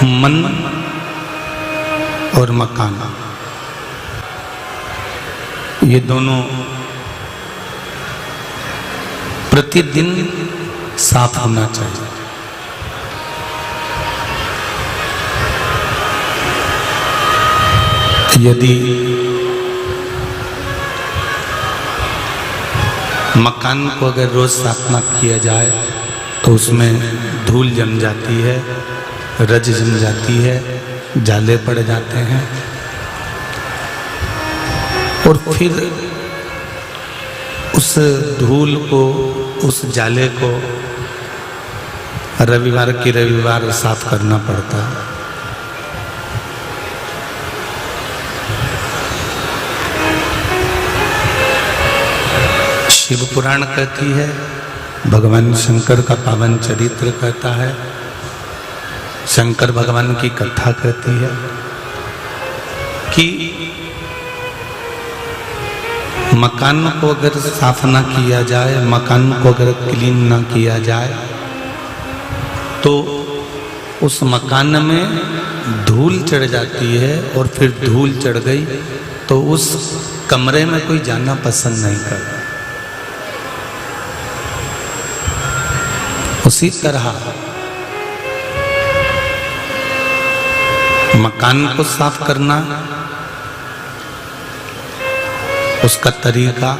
मन और मकान, ये दोनों प्रतिदिन साफ होना चाहिए। यदि मकान को अगर रोज साफ ना किया जाए तो उसमें धूल जम जाती है, रज जम जाती है, जाले पड़ जाते हैं और फिर उस धूल को, उस जाले को रविवार की रविवार साफ करना पड़ता है। शिव पुराण कहती है, भगवान शंकर का पावन चरित्र कहता है, शंकर भगवान की कथा कहती है कि मकान को अगर साफ ना किया जाए, मकान को अगर क्लीन ना किया जाए तो उस मकान में धूल चढ़ जाती है और फिर धूल चढ़ गई तो उस कमरे में कोई जाना पसंद नहीं करता। उसी तरह मकान को साफ करना, उसका तरीका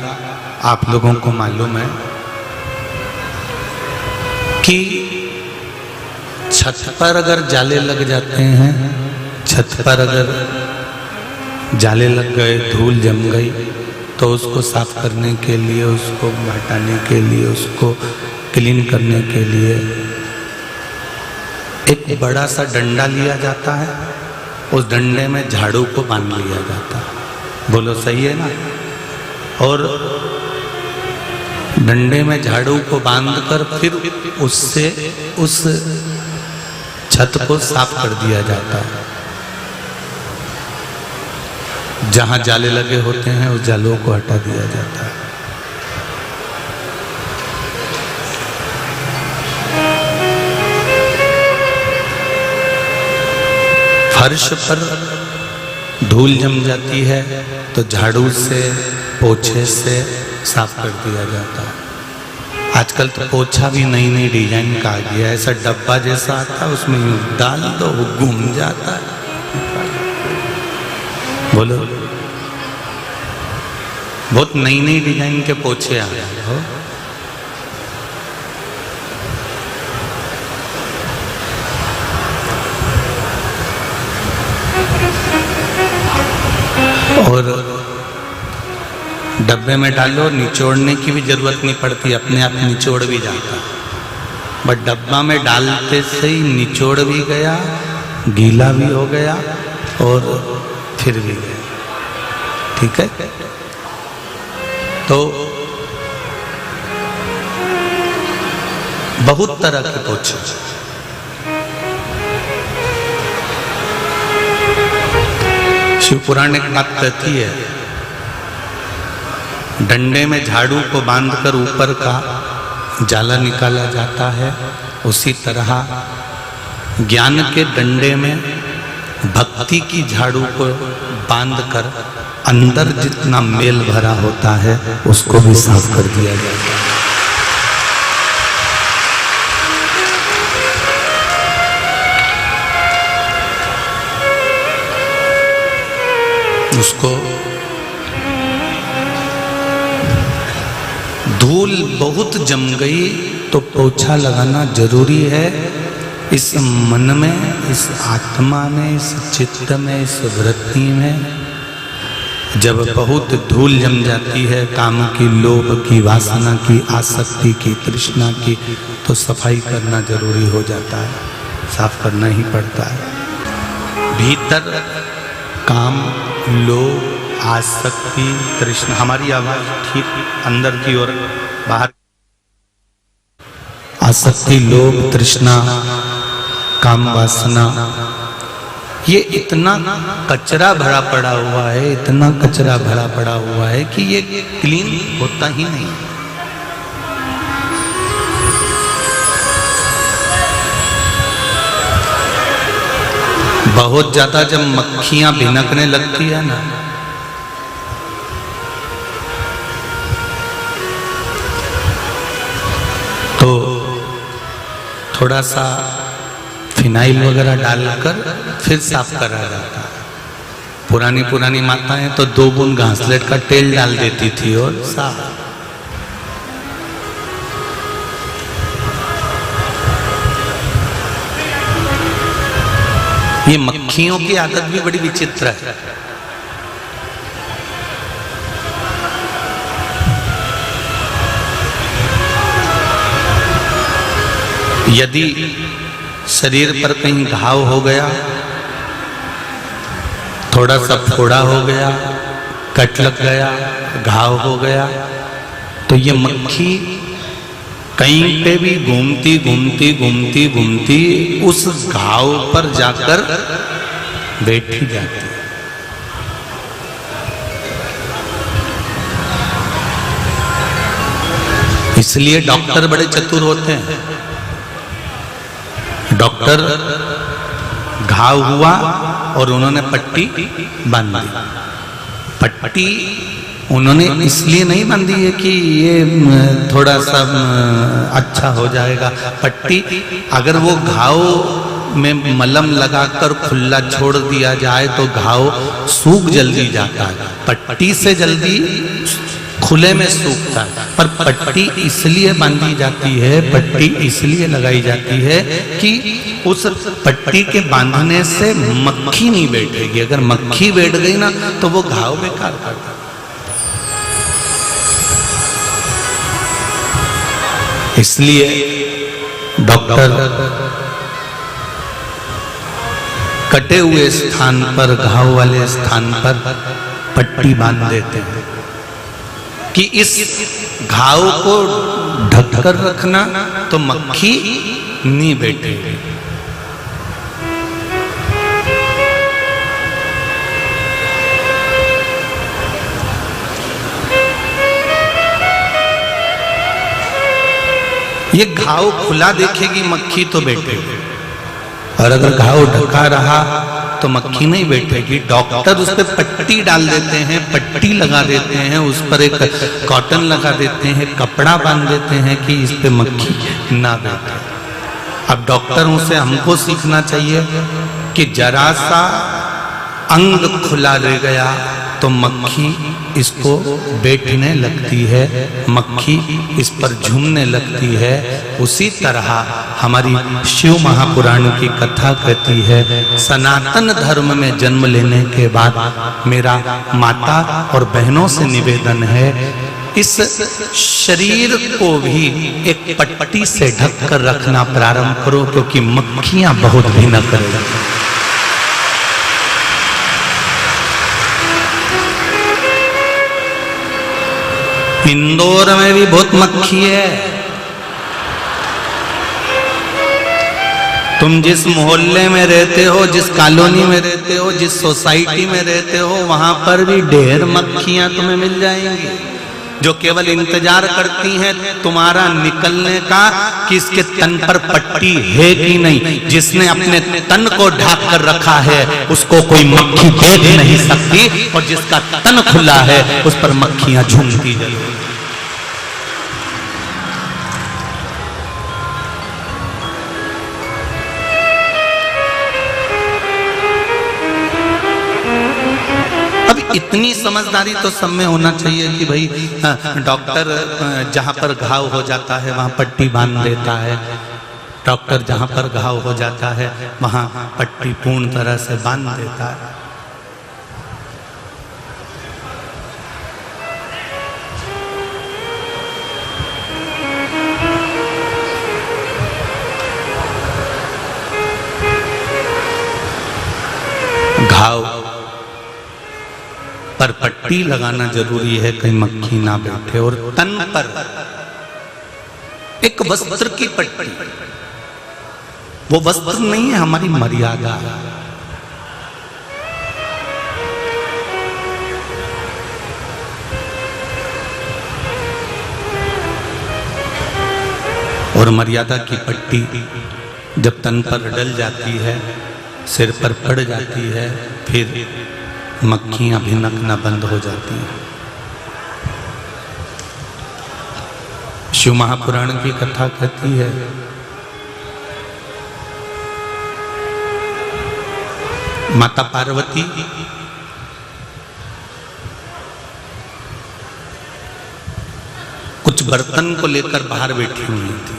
आप लोगों को मालूम है कि छत पर अगर जाले लग जाते हैं, छत पर अगर जाले लग गए, धूल जम गई तो उसको साफ करने के लिए, उसको हटाने के लिए, उसको क्लीन करने के लिए एक बड़ा सा डंडा लिया जाता है, उस डंडे में झाड़ू को बांध लिया जाता है। बोलो सही है ना? और डंडे में झाड़ू को बांधकर फिर उससे उस छत को साफ कर दिया जाता है। जहां जाले लगे होते हैं उस जालों को हटा दिया जाता है। फर्श पर धूल जम जाती है तो झाड़ू से, पोछे से साफ कर दिया जाता है। आजकल तो पोछा भी नई नई डिजाइन का आ गया है, ऐसा डब्बा जैसा आता है, उसमें यूं डाल दो, वो घूम जाता है। बोलो, बहुत नई नई डिजाइन के पोछे आ गए हो। और डब्बे में डालो, निचोड़ने की भी जरूरत नहीं पड़ती, अपने आप निचोड़ भी जाता। बट डब्बा में डालते से ही निचोड़ भी गया, गीला भी हो गया और फिर भी गया। ठीक है? तो बहुत तरह के पोछे। शिव पुराण एक बात कहती है, डंडे में झाड़ू को बांधकर ऊपर का जाला निकाला जाता है, उसी तरह ज्ञान के डंडे में भक्ति की झाड़ू को बांधकर अंदर जितना मेल भरा होता है उसको भी साफ कर दिया जाता है। उसको धूल बहुत जम गई तो पोछा लगाना जरूरी है। इस मन में, इस आत्मा में, इस चित्त में, इस वृत्ति में जब बहुत धूल जम जाती है, काम की, लोभ की, वासना की, आसक्ति की, तृष्णा की, तो सफाई करना जरूरी हो जाता है, साफ करना ही पड़ता है। भीतर काम, लोभ, आसक्ति, तृष्णा, हमारी आवाज ठीक अंदर की ओर, बाहर आसक्ति, लोभ, तृष्णा, काम, वासना, ये इतना कचरा भरा पड़ा हुआ है, इतना कचरा भरा पड़ा हुआ है कि ये क्लीन होता ही नहीं। बहुत ज्यादा जब मक्खियां भिनकने लगती है ना, तो थोड़ा सा फिनाइल वगैरह डालकर फिर साफ करा जाता है। पुरानी माताएं तो 2 बूंद घासलेट का तेल डाल देती थी और साफ। ये मक्खियों की आदत भी बड़ी विचित्र है। यदि शरीर पर कहीं घाव हो गया, थोड़ा सा फोड़ा हो गया, कट लग गया, घाव हो गया, तो ये मक्खी कहीं पे भी घूमती उस घाव पर जाकर बैठी जाती। इसलिए डॉक्टर बड़े चतुर होते हैं। डॉक्टर घाव हुआ और उन्होंने पट्टी बांध दी। पट्टी उन्होंने इसलिए नहीं बांधी है कि ये थोड़ा सा अच्छा हो जाएगा। पट्टी अगर वो घाव में मलम लगाकर खुला छोड़ दिया जाए तो घाव सूख जल्दी जाता है, पट्टी से जल्दी खुले में सूखता है। पर पट्टी इसलिए बांधी जाती है, पट्टी इसलिए लगाई जाती है कि उस पट्टी के बांधने से मक्खी नहीं बैठेगी। अगर मक्खी बैठ गई ना तो वो घाव बेकार करता। इसलिए डॉक्टर कटे हुए स्थान पर, घाव वाले स्थान पर पट्टी बांध देते हैं कि इस घाव को ढककर रखना तो मक्खी नहीं बैठेगी। ये घाव खुला देखेगी मक्खी तो बैठेगी, और अगर घाव ढका रहा तो मक्खी नहीं बैठेगी। डॉक्टर उस पर पट्टी डाल देते हैं, पट्टी लगा देते हैं, उस पर एक कॉटन लगा देते हैं, कपड़ा बांध देते हैं कि इस पे मक्खी ना बैठे। अब डॉक्टरों से हमको सीखना चाहिए कि जरा सा अंग खुला रह गया तो मक्खी इसको बैठने लगती है, मक्खी इस पर झूमने लगती है। उसी तरह हमारी शिव महापुराण की कथा कहती है, सनातन धर्म में जन्म लेने के बाद मेरा माता और बहनों से निवेदन है, इस शरीर को भी एक पट्टी से ढक कर रखना प्रारंभ करो, क्योंकि मक्खियां बहुत भिनक रही हैं। इंदौर में भी बहुत मक्खी है। तुम जिस मोहल्ले में रहते हो, जिस कॉलोनी में रहते हो, जिस सोसाइटी में रहते हो, वहां पर भी ढेर मक्खियां तुम्हें मिल जाएंगी, जो केवल इंतजार करती हैं तुम्हारा निकलने का कि इसके तन पर पट्टी है कि नहीं। जिसने अपने तन को ढक कर रखा है उसको कोई मक्खी देख नहीं सकती, और जिसका तन खुला है उस पर मक्खियां झूमती जरूर। इतनी समझदारी तो सब में होना चाहिए कि भाई डॉक्टर जहाँ पर घाव हो जाता है वहाँ पट्टी बांध देता है, डॉक्टर जहाँ पर घाव हो जाता है वहाँ पट्टी पूर्ण तरह से बांध देता है। घाव पर पट्टी लगाना जरूरी है, कहीं मक्खी ना बैठे। और तन पर एक वस्त्र की पट्टी, वो वस्त्र नहीं है, हमारी मर्यादा। और मर्यादा की पट्टी जब तन पर डल जाती है सिर पर पड़ जाती है, फिर मक्खियां भिनकना बंद हो जाती हैं। शिव महापुराण की कथा कहती है माता पार्वती कुछ बर्तन को लेकर बाहर बैठी हुई थी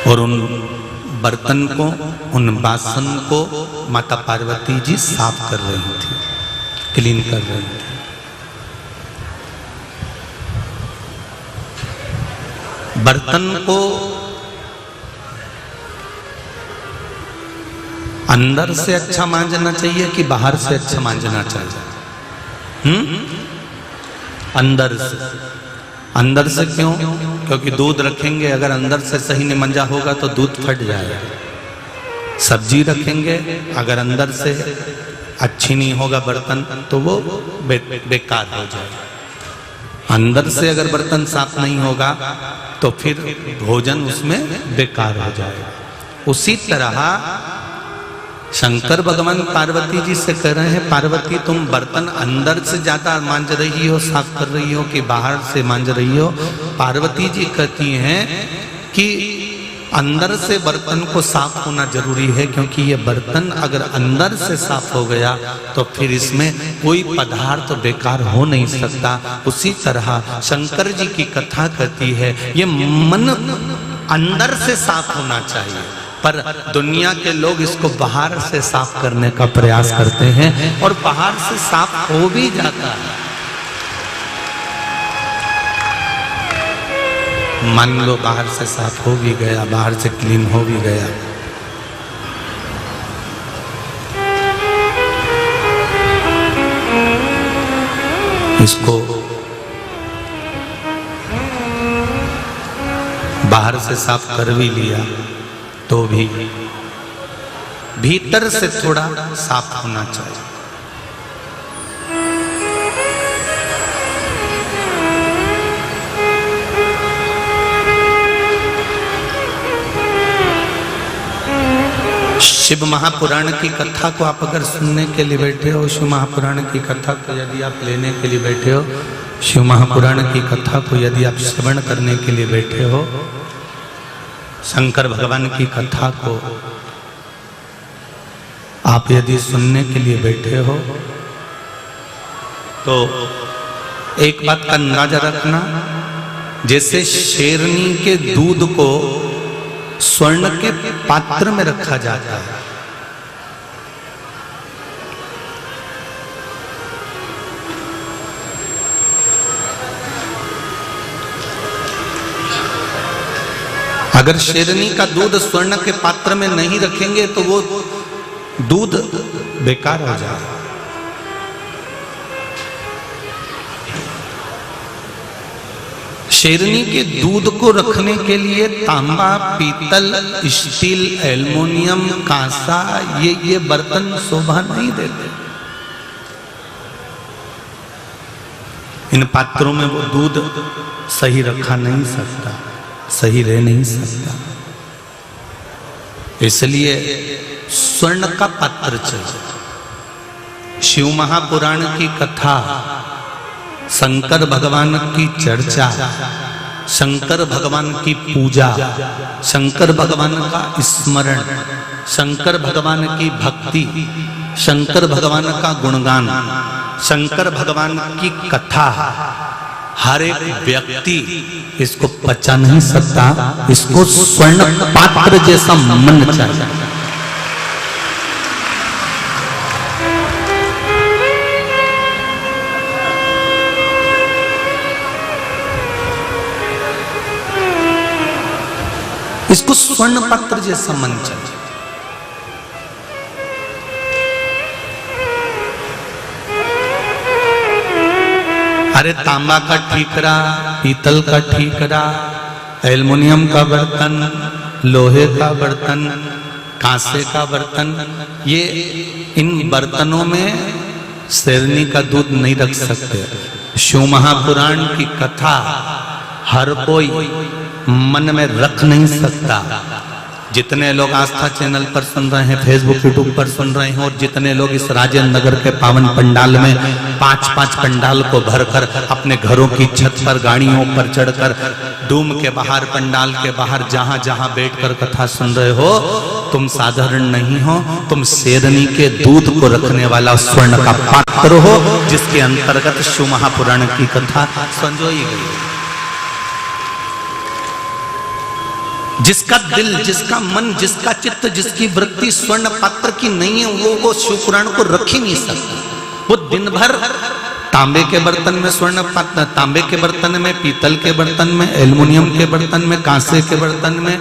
और उन बर्तन को, उन बासन को माता पार्वती जी साफ कर रही थी, क्लीन कर रही थी। बर्तन को अंदर से अच्छा मांजना चाहिए कि बाहर से अच्छा मांजना चाहिए? अंदर से। अंदर से क्यों? क्योंकि दूध रखेंगे, अगर अंदर से सही नहीं मंजा होगा तो दूध फट जाएगा। सब्जी रखेंगे, अगर अंदर से अच्छी नहीं होगा बर्तन तो वो बेकार हो जाएगा। अंदर से अगर बर्तन साफ नहीं होगा तो फिर भोजन उसमें बेकार हो जाएगा। उसी तरह शंकर भगवान पार्वती जी से कह रहे हैं, पार्वती तुम बर्तन अंदर से ज्यादा मांज रही हो, साफ कर रही हो कि बाहर से मांज रही हो? पार्वती जी कहती हैं कि अंदर से बर्तन को साफ होना जरूरी है, क्योंकि ये बर्तन अगर अंदर से साफ हो गया तो फिर इसमें कोई पदार्थ तो बेकार हो नहीं सकता। उसी तरह शंकर जी की कथा कहती है ये मन अंदर से साफ होना चाहिए, पर दुनिया के लोग इसको बाहर से साफ करने का प्रयास करते हैं और बाहर से साफ हो भी जाता है। मान लो बाहर से साफ हो भी गया, बाहर से क्लीन हो भी गया, इसको बाहर से साफ कर भी लिया तो भी भीतर से थोड़ा साफ होना चाहिए। शिव महापुराण की कथा को आप अगर सुनने के लिए बैठे हो, शिव महापुराण की कथा को यदि आप लेने के लिए बैठे हो, शिव महापुराण की कथा को यदि आप श्रवण करने के लिए बैठे हो, शंकर भगवान की कथा को आप यदि सुनने के लिए बैठे हो, तो एक बात का अंदाजा रखना, जैसे शेरनी के दूध को स्वर्ण के पात्र में रखा जाता है, अगर शेरनी का दूध स्वर्ण के पात्र में नहीं रखेंगे तो वो दूध बेकार हो जाएगा। शेरनी के दूध को रखने के लिए तांबा, पीतल, स्टील, एल्युमिनियम, कांसा ये बर्तन शोभा नहीं देते। इन पात्रों में वो दूध सही रखा नहीं सकता, सही रह नहीं सकता, इसलिए स्वर्ण का पात्र चाहिए। शिव महापुराण की कथा, शंकर भगवान की चर्चा, शंकर भगवान की पूजा, शंकर भगवान का स्मरण, शंकर भगवान की भक्ति, शंकर भगवान का गुणगान, शंकर भगवान की कथा हर एक व्यक्ति इसको पचा नहीं सकता। इसको स्वर्ण पात्र जैसा मन चाहिए। इसको स्वर्ण पात्र जैसा मन चाहिए। अरे तांबा का ठीकरा, पीतल का ठीकरा, एल्युमिनियम का बर्तन, लोहे का बर्तन, कांसे का बर्तन, ये इन बर्तनों में शेरनी का दूध नहीं रख सकते। शिव महापुराण की कथा हर कोई मन में रख नहीं सकता। जितने लोग आस्था चैनल पर सुन रहे हैं, फेसबुक यूट्यूब पर सुन रहे हैं, और जितने लोग इस राजेंद्र नगर के पावन पंडाल में 5-5 पंडाल को भरकर अपने घरों की छत पर गाड़ियों पर चढ़कर डूम के बाहर, पंडाल के बाहर जहां जहां बैठकर कथा सुन रहे हो, तुम साधारण नहीं हो, तुम शेरनी के दूध को रखने वाला स्वर्ण का पात्र हो, जिसके अंतर्गत शिव महापुराण की कथा संजोई गई। जिसका दिल, जिसका मन, जिसका चित्त, जिसकी वृत्ति स्वर्ण पात्र की नहीं है, वो शिव पुराण को रख ही नहीं सकता। वो दिन भर तांबे के बर्तन में स्वर्ण पात्र, तांबे के बर्तन में, पीतल के बर्तन में, एल्युमिनियम के बर्तन में, कांसे के बर्तन में,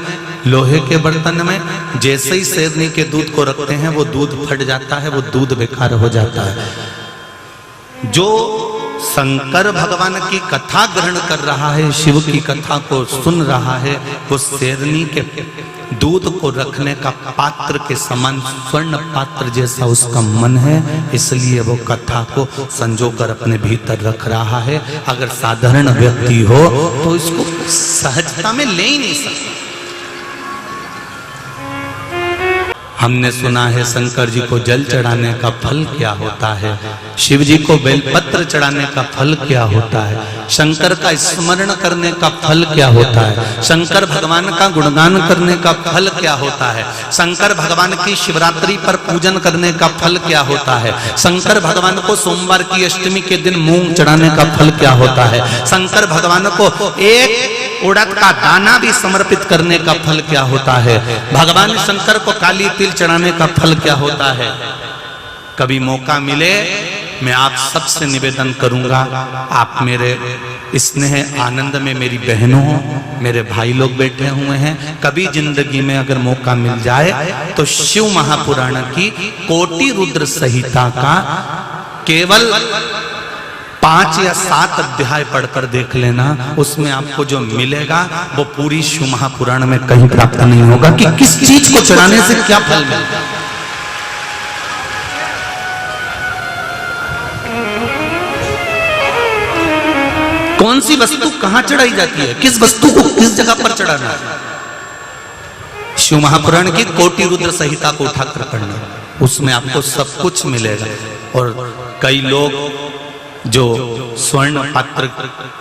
लोहे के बर्तन में, जैसे ही शेरनी के दूध को रखते हैं वो दूध फट जाता है, वो दूध बेकार हो जाता है। जो शंकर भगवान की कथा ग्रहण कर रहा है, शिव की कथा को सुन रहा है, वो शेरनी के दूध को रखने का पात्र के समान, स्वर्ण पात्र जैसा उसका मन है, इसलिए वो कथा को संजोकर अपने भीतर रख रहा है। अगर साधारण व्यक्ति हो तो इसको सहजता में ले ही नहीं सकता। हमने सुना है शंकर जी को जल चढ़ाने का फल क्या होता है, शिव जी को बेलपत्र चढ़ाने का फल क्या होता है, शंकर का स्मरण करने का फल क्या होता है, शंकर भगवान का गुणगान करने का फल क्या होता है, शंकर भगवान की शिवरात्रि पर पूजन करने का फल क्या होता है, शंकर भगवान को सोमवार की अष्टमी के दिन मूंग चढ़ाने का फल क्या होता है, शंकर भगवान को एक उड़द का दाना भी समर्पित करने का फल क्या होता है, भगवान शंकर को काली तिल चढ़ाने का फल क्या होता है। कभी मौका मिले मैं आप सबसे निवेदन करूंगा, आप मेरे स्नेह आनंद में मेरी बहनों, मेरे भाई लोग बैठे हुए हैं, कभी जिंदगी में अगर मौका मिल जाए तो शिव महापुराण की कोटि रुद्र संहिता का केवल 5 या 7 अध्याय पढ़कर देख लेना। उसमें आपको जो मिलेगा वो पूरी शिव महापुराण में कहीं प्राप्त नहीं होगा कि किस चीज को चढ़ाने से क्या फल मिलता है। कौन सी वस्तु कहां चढ़ाई जाती है, किस वस्तु को किस जगह पर चढ़ाना है। शिव महापुराण की कोटि रुद्र संहिता को उठाकर पढ़ना, उसमें आपको सब कुछ मिलेगा। और कई लोग जो स्वर्ण पात्र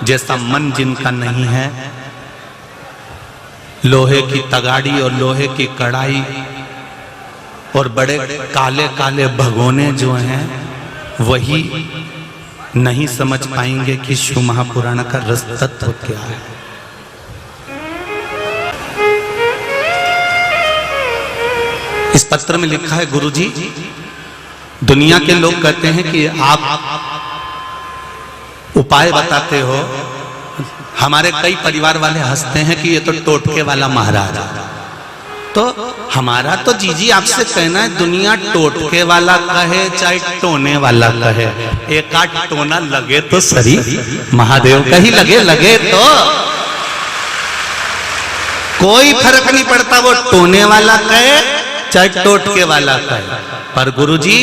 जैसा मन जिनका नहीं है, लोहे की तगाड़ी और लोहे की कढ़ाई और बड़े काले काले भगोने जो हैं, वही नहीं समझ पाएंगे कि शिव महापुराण का रस तत्व क्या है। इस पत्र में लिखा है, गुरुजी, दुनिया के लोग कहते हैं कि आप उपाय बताते हो। हमारे कई परिवार वाले हंसते हैं कि ये तो टोटके वाला महाराज है। तो हमारा तो जीजी आपसे कहना है, दुनिया टोटके वाला कहे चाहे टोने वाला कहे, एक आध टोना लगे तो सही, महादेव का ही लगे तो कोई फर्क नहीं पड़ता, वो टोने वाला कहे चाहे टोटके वाला कहे। पर गुरुजी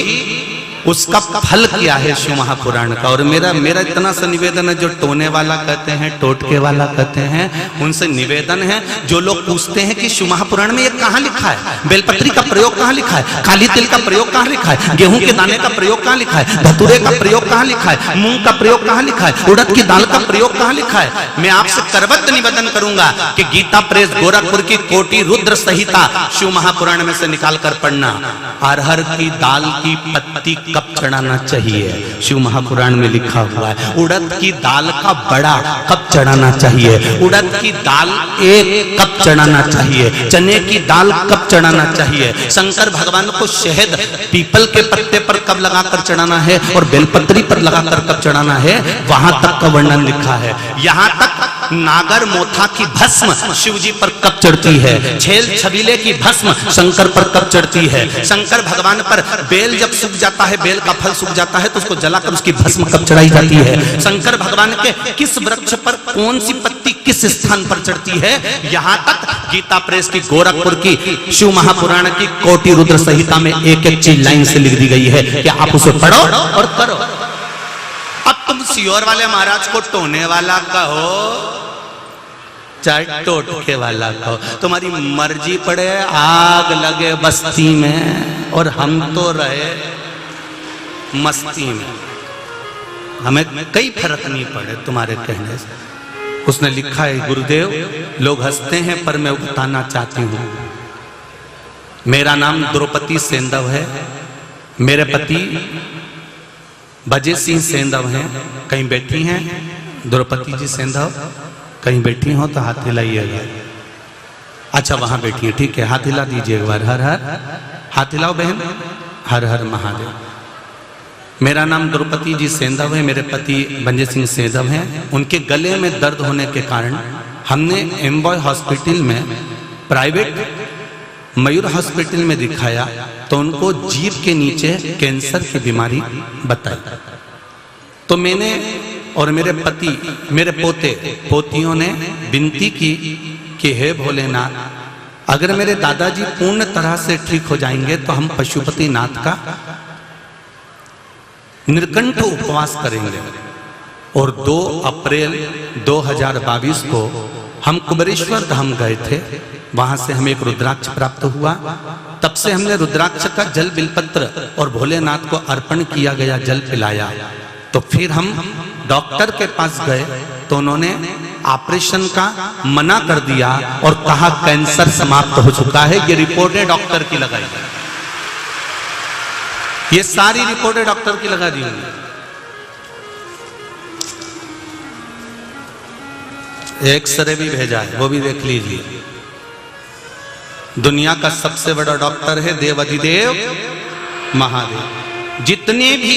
उसका फल क्या है शिव महापुराण का। और मेरा इतना सा निवेदन है, जो टोने वाला कहते हैं, टोटके वाला कहते हैं, उनसे निवेदन है, जो लोग पूछते हैं कि शिव महापुराण में ये कहाँ लिखा है, बेलपत्री का प्रयोग कहाँ लिखा है, काली तिल का प्रयोग कहाँ लिखा है, गेहूं के दाने का प्रयोग कहाँ लिखा है, धतूरे का प्रयोग कहाँ लिखा है, मूंग का प्रयोग कहाँ लिखा है, उड़द की दाल का प्रयोग कहाँ लिखा है। मैं आपसे करबद्ध निवेदन करूंगा कि गीता प्रेस गोरखपुर की कोटि रुद्र संहिता शिव महापुराण में से निकाल कर पढ़ना। अरहर की दाल की पत्ती कब चढ़ाना चाहिए, शिव महापुराण में लिखा हुआ है। उड़द की दाल का बड़ा कब चढ़ाना चाहिए, उड़द की दाल एक कब चढ़ाना चाहिए, चने की दाल कब चढ़ाना चाहिए, शंकर भगवान को शहद पीपल के पत्ते पर कब लगाकर चढ़ाना है और बेलपत्री पर लगाकर कब चढ़ाना है, वहां तक का वर्णन लिखा है। यहां तक नागर मोथा की भस्म शिव जी पर कब चढ़ती है, छेल छबीले की भस्म शंकर पर कब चढ़ती है, शंकर भगवान पर बेल जब सूख जाता है, बेल का फल सूख जाता है तो उसको जलाकर उसकी भस्म कब चढ़ाई जाती है, शंकर भगवान के किस वृक्ष पर कौन सी पत्ती किस स्थान पर चढ़ती है। यहां तक गीता प्रेस की गोरखपुर की शिव महापुराण की कोटि रुद्र संहिता में एक एक चीज लाइन से लिख दी गई है कि आप उसे पढ़ो और करो। अब तुम सियोर वाले महाराज को टोने वाला कहो चाहे टोटके वाला कहो, तुम्हारी मर्जी पड़े आग लगे बस्ती में और हम तो रहे मस्ती में, हमें कई फर्क नहीं पड़े तुम्हारे कहने से। उसने लिखा है, गुरुदेव लोग हंसते हैं पर मैं बताना चाहती हूँ, मेरा नाम द्रौपदी सेंधव है, मेरे पति बजे सिंह सेंधव हैं, कहीं बैठी हैं द्रौपदी जी सेंधव, कहीं बैठी हो तो हाथ हिलाइएगा। अच्छा वहां बैठी है, ठीक है, हाथ हिला दीजिए एक बार, हर हर, हाथ हिलाओ बहन, हर हर महादेव। मेरा नाम द्रौपदी जी सेंधव है, मेरे पति बंजे सिंह सेंधव हैं। उनके गले में दर्द होने के कारण हमने एम्बॉय हॉस्पिटल में, प्राइवेट मयूर हॉस्पिटल में दिखाया तो उनको जीभ के नीचे कैंसर की बीमारी बताई। तो मैंने और मेरे पति, मेरे पोते पोतियों ने विनती की कि हे भोलेनाथ, अगर मेरे दादाजी पूर्ण तरह से ठीक हो जाएंगे तो हम पशुपतिनाथ का निर्कंठ उपवास करेंगे। और 2 अप्रैल 2022 को हम कुबेरेश्वर धाम गए थे, वहां से हमें एक रुद्राक्ष प्राप्त हुआ। तब से हमने रुद्राक्ष का जल बिलपत्र और भोलेनाथ को अर्पण किया गया जल पिलाया। तो फिर हम डॉक्टर के पास गए तो उन्होंने ऑपरेशन का मना कर दिया और कहा कैंसर समाप्त हो चुका है। ये रिपोर्टें डॉक्टर की लगाई, ये सारी रिपोर्टें डॉक्टर की लगा दी होंगी। एक्सरे भी भेजा है, वो भी देख लीजिए। दुनिया का सबसे बड़ा डॉक्टर है देवाधिदेव महादेव। जितने भी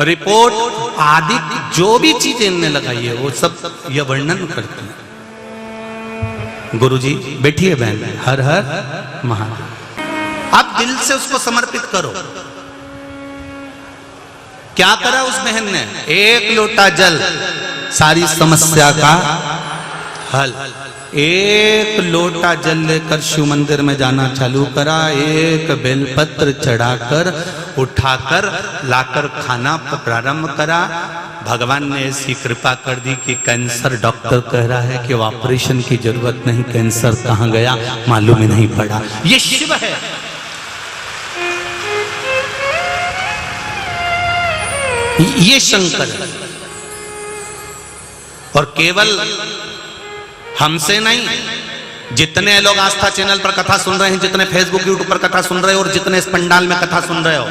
रिपोर्ट आदि जो भी चीजें इनने लगाई है वो सब यह वर्णन करते हैं। गुरुजी बैठिए बहन, हर हर महादेव। आप दिल से उसको समर्पित करो। क्या करा उस बहन ने? 1 लोटा जल, सारी समस्या का हल। 1 लोटा जल लेकर शिव मंदिर में जाना चालू करा, 1 बेलपत्र चढ़ाकर उठाकर लाकर खाना प्रारंभ करा। भगवान ने ऐसी कृपा कर दी कि कैंसर, डॉक्टर कह रहा है कि ऑपरेशन की जरूरत नहीं, कैंसर कहां गया मालूम ही नहीं पड़ा। ये शिव है। ये शंकर है। और केवल हमसे नहीं, जितने लोग आस्था चैनल पर कथा सुन रहे हैं, जितने फेसबुक यूट्यूब पर कथा सुन रहे हो और जितने इस पंडाल में कथा सुन रहे हो,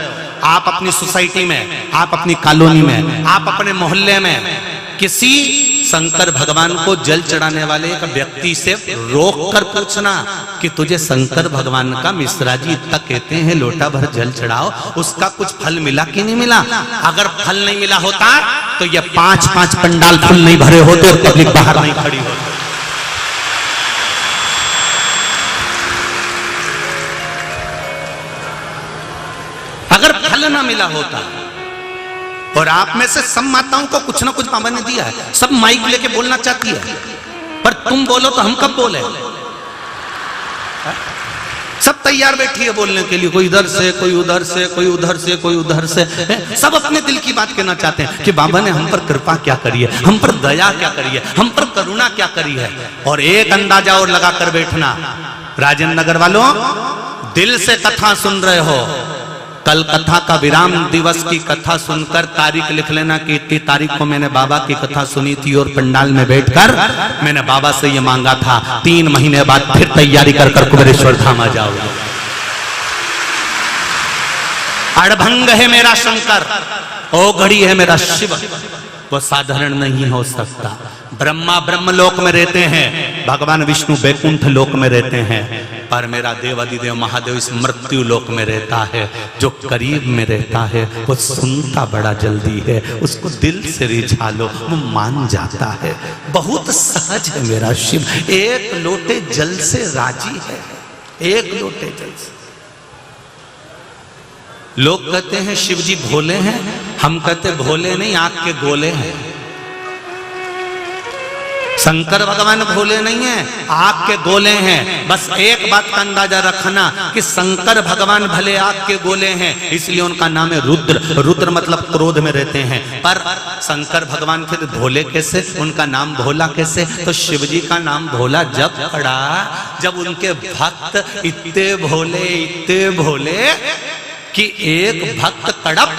आप अपनी सोसाइटी में, आप अपनी कॉलोनी में, आप अपने मोहल्ले में किसी शंकर भगवान को जल चढ़ाने वाले एक व्यक्ति से रोक कर पूछना कि तुझे शंकर भगवान का मिश्रा जी इतना कहते हैं लोटा भर जल चढ़ाओ, उसका कुछ फल मिला कि नहीं मिला? अगर फल नहीं मिला होता तो ये 5-5 पंडाल फल नहीं भरे होते और पब्लिक बाहर नहीं खड़ी होती। अगर फल ना मिला होता, और आप में से सब माताओं को कुछ ना कुछ बाबा ने दिया है, सब माइक लेके बोलना चाहती है, पर तुम बोलो तो हम कब बोले? सब तैयार बैठी है बोलने के लिए, कोई इधर से, कोई उधर से, कोई उधर से, कोई उधर से। सब अपने दिल की बात कहना चाहते हैं कि बाबा ने हम पर कृपा क्या करी है, हम पर दया क्या करी है, हम पर करुणा क्या करी है। और एक अंदाजा और लगा कर बैठना, राजेंद्र नगर वालों, दिल से कथा सुन रहे हो, कल कथा का विराम दिवस की कथा सुनकर तारीख लिख लेना कि इतनी तारीख को मैंने बाबा की कथा सुनी थी और पंडाल में बैठकर मैंने बाबा से ये मांगा था, 3 महीने बाद फिर तैयारी कर कुबेरेश्वर धाम आ जाओगे। अड़भंग है मेरा शंकर, ओ घड़ी है मेरा शिव, वो साधारण नहीं हो सकता। ब्रह्मा ब्रह्मलोक में रहते हैं, भगवान विष्णु बैकुंठ लोक में रहते हैं, पर मेरा देवाधिदेव महादेव इस मृत्यु लोक में रहता है। जो करीब में रहता है वो सुनता बड़ा जल्दी है, उसको दिल से रिझा लो वो मान जाता है। बहुत सहज है मेरा शिव, 1 लोटे जल से राजी है, 1 लोटे जल से। लोग कहते हैं शिव जी भोले हैं, हम कहते भोले नहीं, आंख के गोले हैं। शंकर भगवान भोले नहीं है, आग के गोले हैं। बस एक बात का अंदाजा रखना कि शंकर भगवान भले आग के गोले हैं, इसलिए उनका नाम है रुद्र। रुद्र मतलब क्रोध में रहते हैं। पर शंकर भगवान फिर भोले कैसे, उनका नाम भोला कैसे? तो शिव जी का नाम भोला जब पड़ा, जब उनके भक्त इतने भोले कि एक भक्त तड़प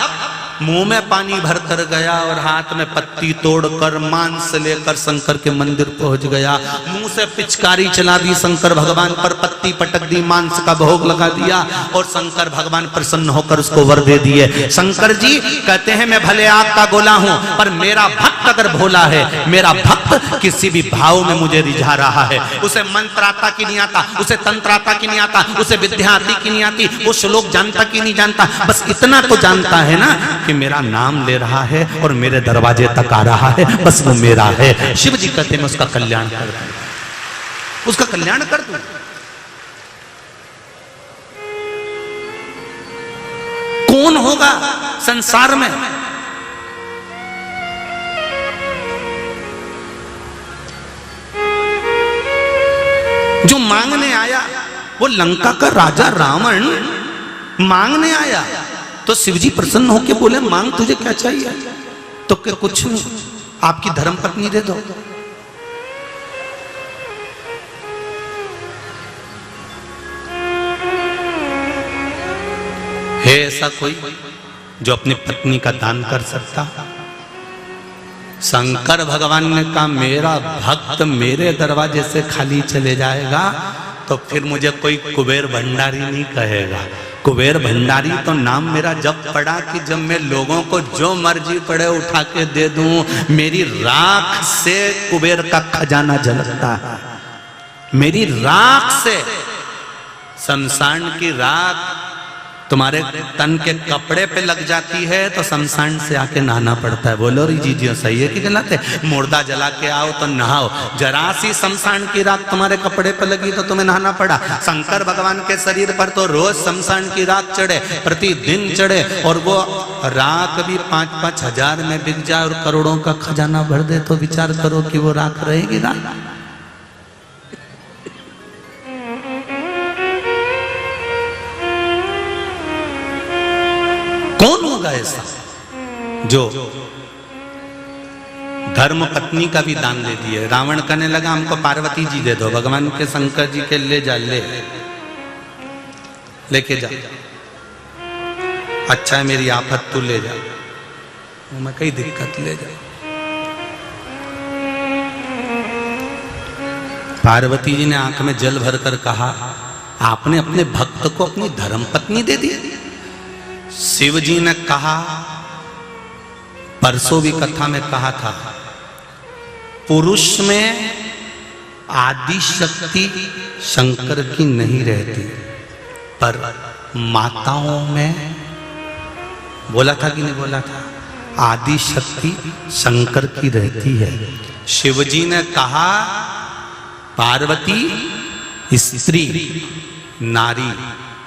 मुंह में पानी भर कर गया और हाथ में पत्ती तोड़कर मांस लेकर शंकर के मंदिर पहुंच गया। मुंह से पिचकारी चला दी शंकर भगवान पर, पत्ती पटक दी, मांस का भोग लगा दिया और शंकर भगवान प्रसन्न होकर उसको वर दे दिए। शंकर जी कहते हैं मैं भले आग का गोला हूं, पर मेरा भक्त अगर भोला है, मेरा भक्त किसी भी भाव में मुझे रिझा रहा है। उसे मंत्र आता कि नहीं आता, उसे तंत्र आता कि नहीं आता, उसे विद्या आती कि नहीं आती, वो श्लोक जानता कि नहीं जानता, बस इतना तो जानता है ना कि मेरा नाम ले रहा है और मेरे दरवाजे तक आ रहा है, बस वो मेरा है। शिव जी कहते हैं मैं उसका कल्याण कर दूं, उसका कल्याण कर दूं। कौन होगा संसार में जो मांगने आया? वो लंका का राजा रावण मांगने आया तो शिवजी प्रसन्न होकर बोले मांग तुझे क्या चाहिए? तो क्या कुछ नहीं, आपकी धर्म पत्नी दे दो। है ऐसा कोई जो अपनी पत्नी का दान कर सकता? शंकर भगवान ने कहा मेरा भक्त मेरे दरवाजे से खाली चले जाएगा तो फिर मुझे कोई कुबेर भंडारी नहीं कहेगा। कुबेर भंडारी तो नाम मेरा जब पड़ा कि जब मैं लोगों को जो मर्जी पड़े उठा के दे दूं। मेरी राख से कुबेर का खजाना झलकता है, मेरी राख से। शमशान की राख तुम्हारे तन के कपड़े पे लग जाती है तो शमशान से आके नहाना पड़ता है। बोलो री जी सही है कि गलत है? मुर्दा जला के आओ तो नहाओ, जरा सी शमशान की राख तुम्हारे कपड़े पे लगी तो तुम्हें नहाना पड़ा। शंकर भगवान के शरीर पर तो रोज शमशान की राख चढ़े, प्रतिदिन चढ़े, और वो राख भी 5-5 हजार में बिक जाए और करोड़ों का खजाना भर दे तो विचार करो कि वो राख रहेगी ना? कौन होगा ऐसा जो धर्म पत्नी का भी दान दे दिए? रावण कहने लगा हमको पार्वती जी दे दो। भगवान के शंकर जी के ले जा, लेके जा। अच्छा है मेरी आफत तू ले जा, मैं कई दिक्कत ले जा। पार्वती जी ने आंख में जल भरकर कहा आपने अपने भक्त को अपनी धर्म पत्नी दे दी? शिव जी ने कहा, परसों भी कथा में कहा था, पुरुष में आदि शक्ति शंकर की नहीं रहती, पर माताओं में बोला था कि नहीं बोला था? आदि शक्ति शंकर की रहती है। शिव जी ने कहा पार्वती स्त्री, नारी,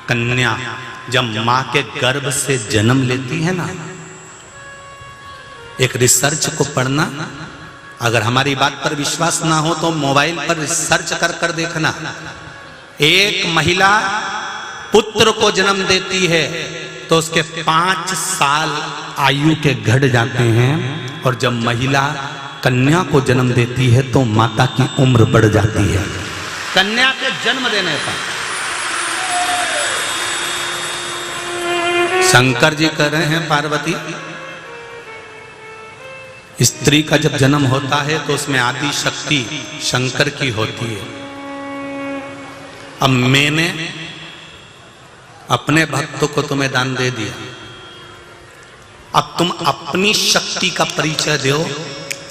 कन्या जब मां के गर्भ से जन्म लेती है ना, एक रिसर्च को पढ़ना, अगर हमारी बात पर विश्वास ना हो तो मोबाइल पर रिसर्च कर कर देखना। एक महिला पुत्र को जन्म देती है तो उसके 5 साल आयु के घट जाते हैं, और जब महिला कन्या को जन्म देती है तो माता की उम्र बढ़ जाती है। कन्या के जन्म देने पर शंकर जी कह रहे हैं पार्वती, स्त्री का जब जन्म होता है तो उसमें आदि शक्ति शंकर की होती है। अब मैंने अपने भक्तों को तुम्हें दान दे दिया, अब तुम अपनी शक्ति का परिचय दो,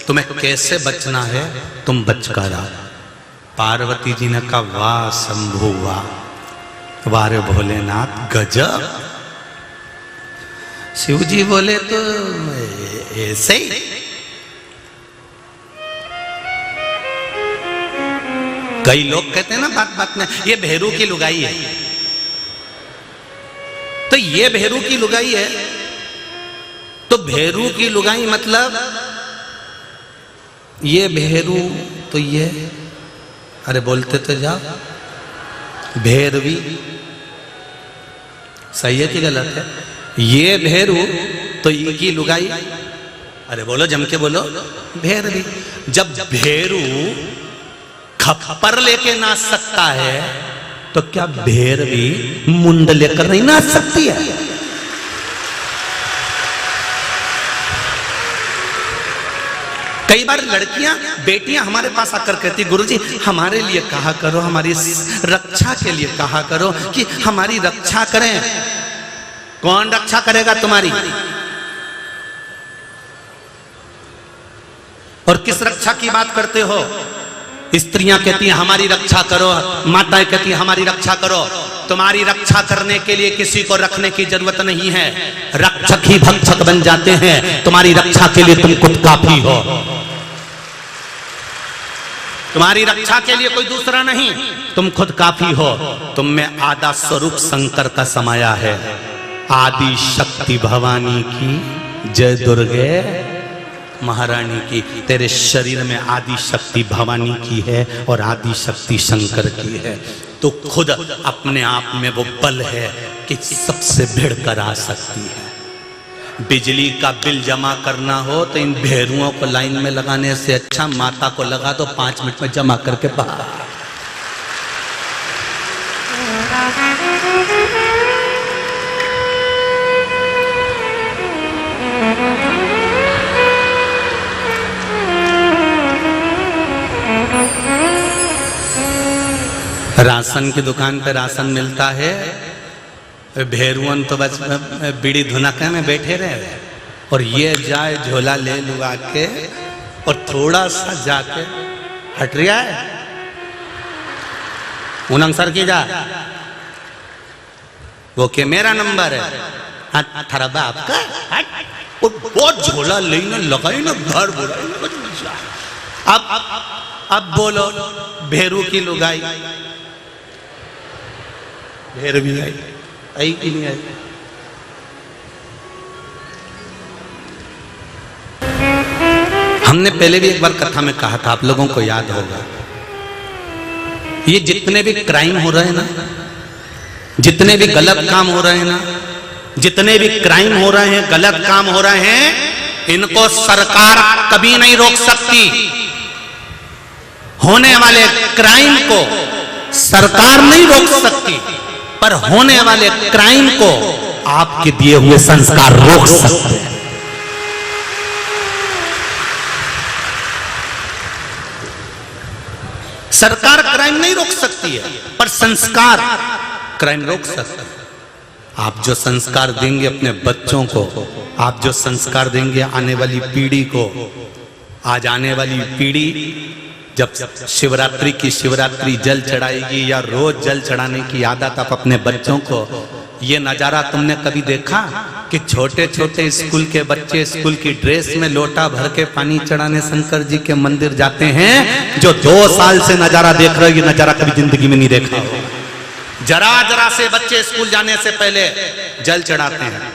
तुम्हें कैसे बचना है तुम बच कर आओ। पार्वती जी ने कहा वाह शंभु वाह, वारे भोलेनाथ गजब। शिव जी बोले तो ऐसे ही। कई लोग कहते हैं ना बात बात में ये भेरू की लुगाई है, तो ये भेरू की लुगाई है, तो भेरू की लुगाई मतलब ये भेरू तो ये, अरे बोलते तो जाओ, भैरवी। सही है कि गलत है? ये भैरू तो ये की लुगाई, अरे बोलो जम के बोलो, भैरवी। जब भैरू खप्पर लेके नाच सकता है तो क्या भैरवी मुंड लेकर नहीं नाच सकती है? कई बार लड़कियां, बेटियां हमारे पास आकर कहती, गुरुजी हमारे लिए कहा करो, हमारी रक्षा के लिए कहा करो कि हमारी रक्षा करें। कौन रक्षा करेगा तुम्हारी? और किस रक्षा की बात करते हो? स्त्रियां कहती हैं हमारी रक्षा करो, माताएं कहती हैं हमारी रक्षा करो। तुम्हारी रक्षा करने के लिए किसी को रखने की जरूरत नहीं है, रक्षक ही भक्षक बन जाते हैं। तुम्हारी रक्षा के लिए तुम खुद काफी हो, तुम्हारी रक्षा के लिए कोई दूसरा नहीं, तुम खुद काफी हो। तुम में आधा स्वरूप शंकर का समाया है। आदि शक्ति भवानी की जय, दुर्गे महारानी की। तेरे शरीर में आदि शक्ति भवानी की है और आदि शक्ति शंकर की है। तो खुद अपने आप में वो बल है कि सबसे भिड़ कर आ सकती है। बिजली का बिल जमा करना हो तो इन भेरुओं को लाइन में लगाने से अच्छा माता को लगा दो, 5 मिनट में जमा करके बाहर। राशन की दुकान पे राशन मिलता है, भेरुअन तो बस बीड़ी धुनके में बैठे रहे और ये जाए झोला ले लुआ के और थोड़ा सा जाके हट रहा है उनंग सर की जा, वो के मेरा नंबर है थरबा आपका, और बहुत झोला लेना लगाई ना घर बुराई। अब बोलो भेरू की लुगाई, भेर भी आई कि नहीं आई? हमने पहले भी एक बार कथा में कहा था, आप लोगों को याद होगा, ये जितने भी क्राइम हो रहे हैं ना, जितने भी गलत काम हो रहे हैं ना, जितने भी क्राइम हो रहे हैं, गलत काम हो रहे हैं, इनको सरकार कभी नहीं रोक सकती। होने वाले क्राइम को सरकार नहीं रोक सकती, पर होने वाले क्राइम को आपके दिए हुए संस्कार रोक सकते हैं। सरकार क्राइम नहीं रोक सकती है, पर संस्कार क्राइम रोक सकते हैं। आप जो संस्कार देंगे अपने बच्चों को, आप जो संस्कार देंगे आने वाली पीढ़ी को, आज आने वाली पीढ़ी जब शिवरात्रि की शिवरात्रि जल चढ़ाएगी या रोज जल चढ़ाने की आदत आप अपने बच्चों को, ये नजारा तुमने कभी देखा कि छोटे छोटे स्कूल के बच्चे स्कूल की ड्रेस में लोटा भर के पानी चढ़ाने शंकर जी के मंदिर जाते हैं? जो 2 साल से नजारा देख रहे हो, ये नजारा कभी जिंदगी में नहीं देखा। जरा जरा से बच्चे स्कूल जाने से पहले जल चढ़ाते हैं।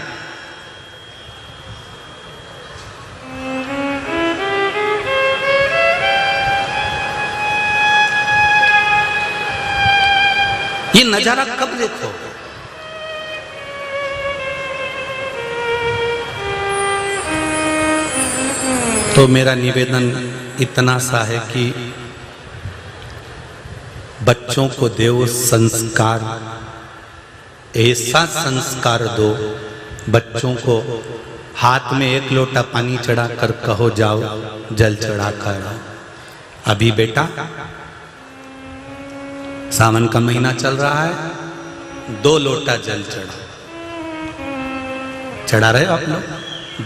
ये नजारा कब देखो? तो मेरा निवेदन इतना सा है कि बच्चों को देव संस्कार, ऐसा संस्कार दो, बच्चों को हाथ में 1 लोटा पानी चढ़ाकर कहो जाओ जल चढ़ा कर आओ। अभी बेटा सावन का महीना चल रहा है, 2 लोटा जल चढ़ा रहे हो आप लोग?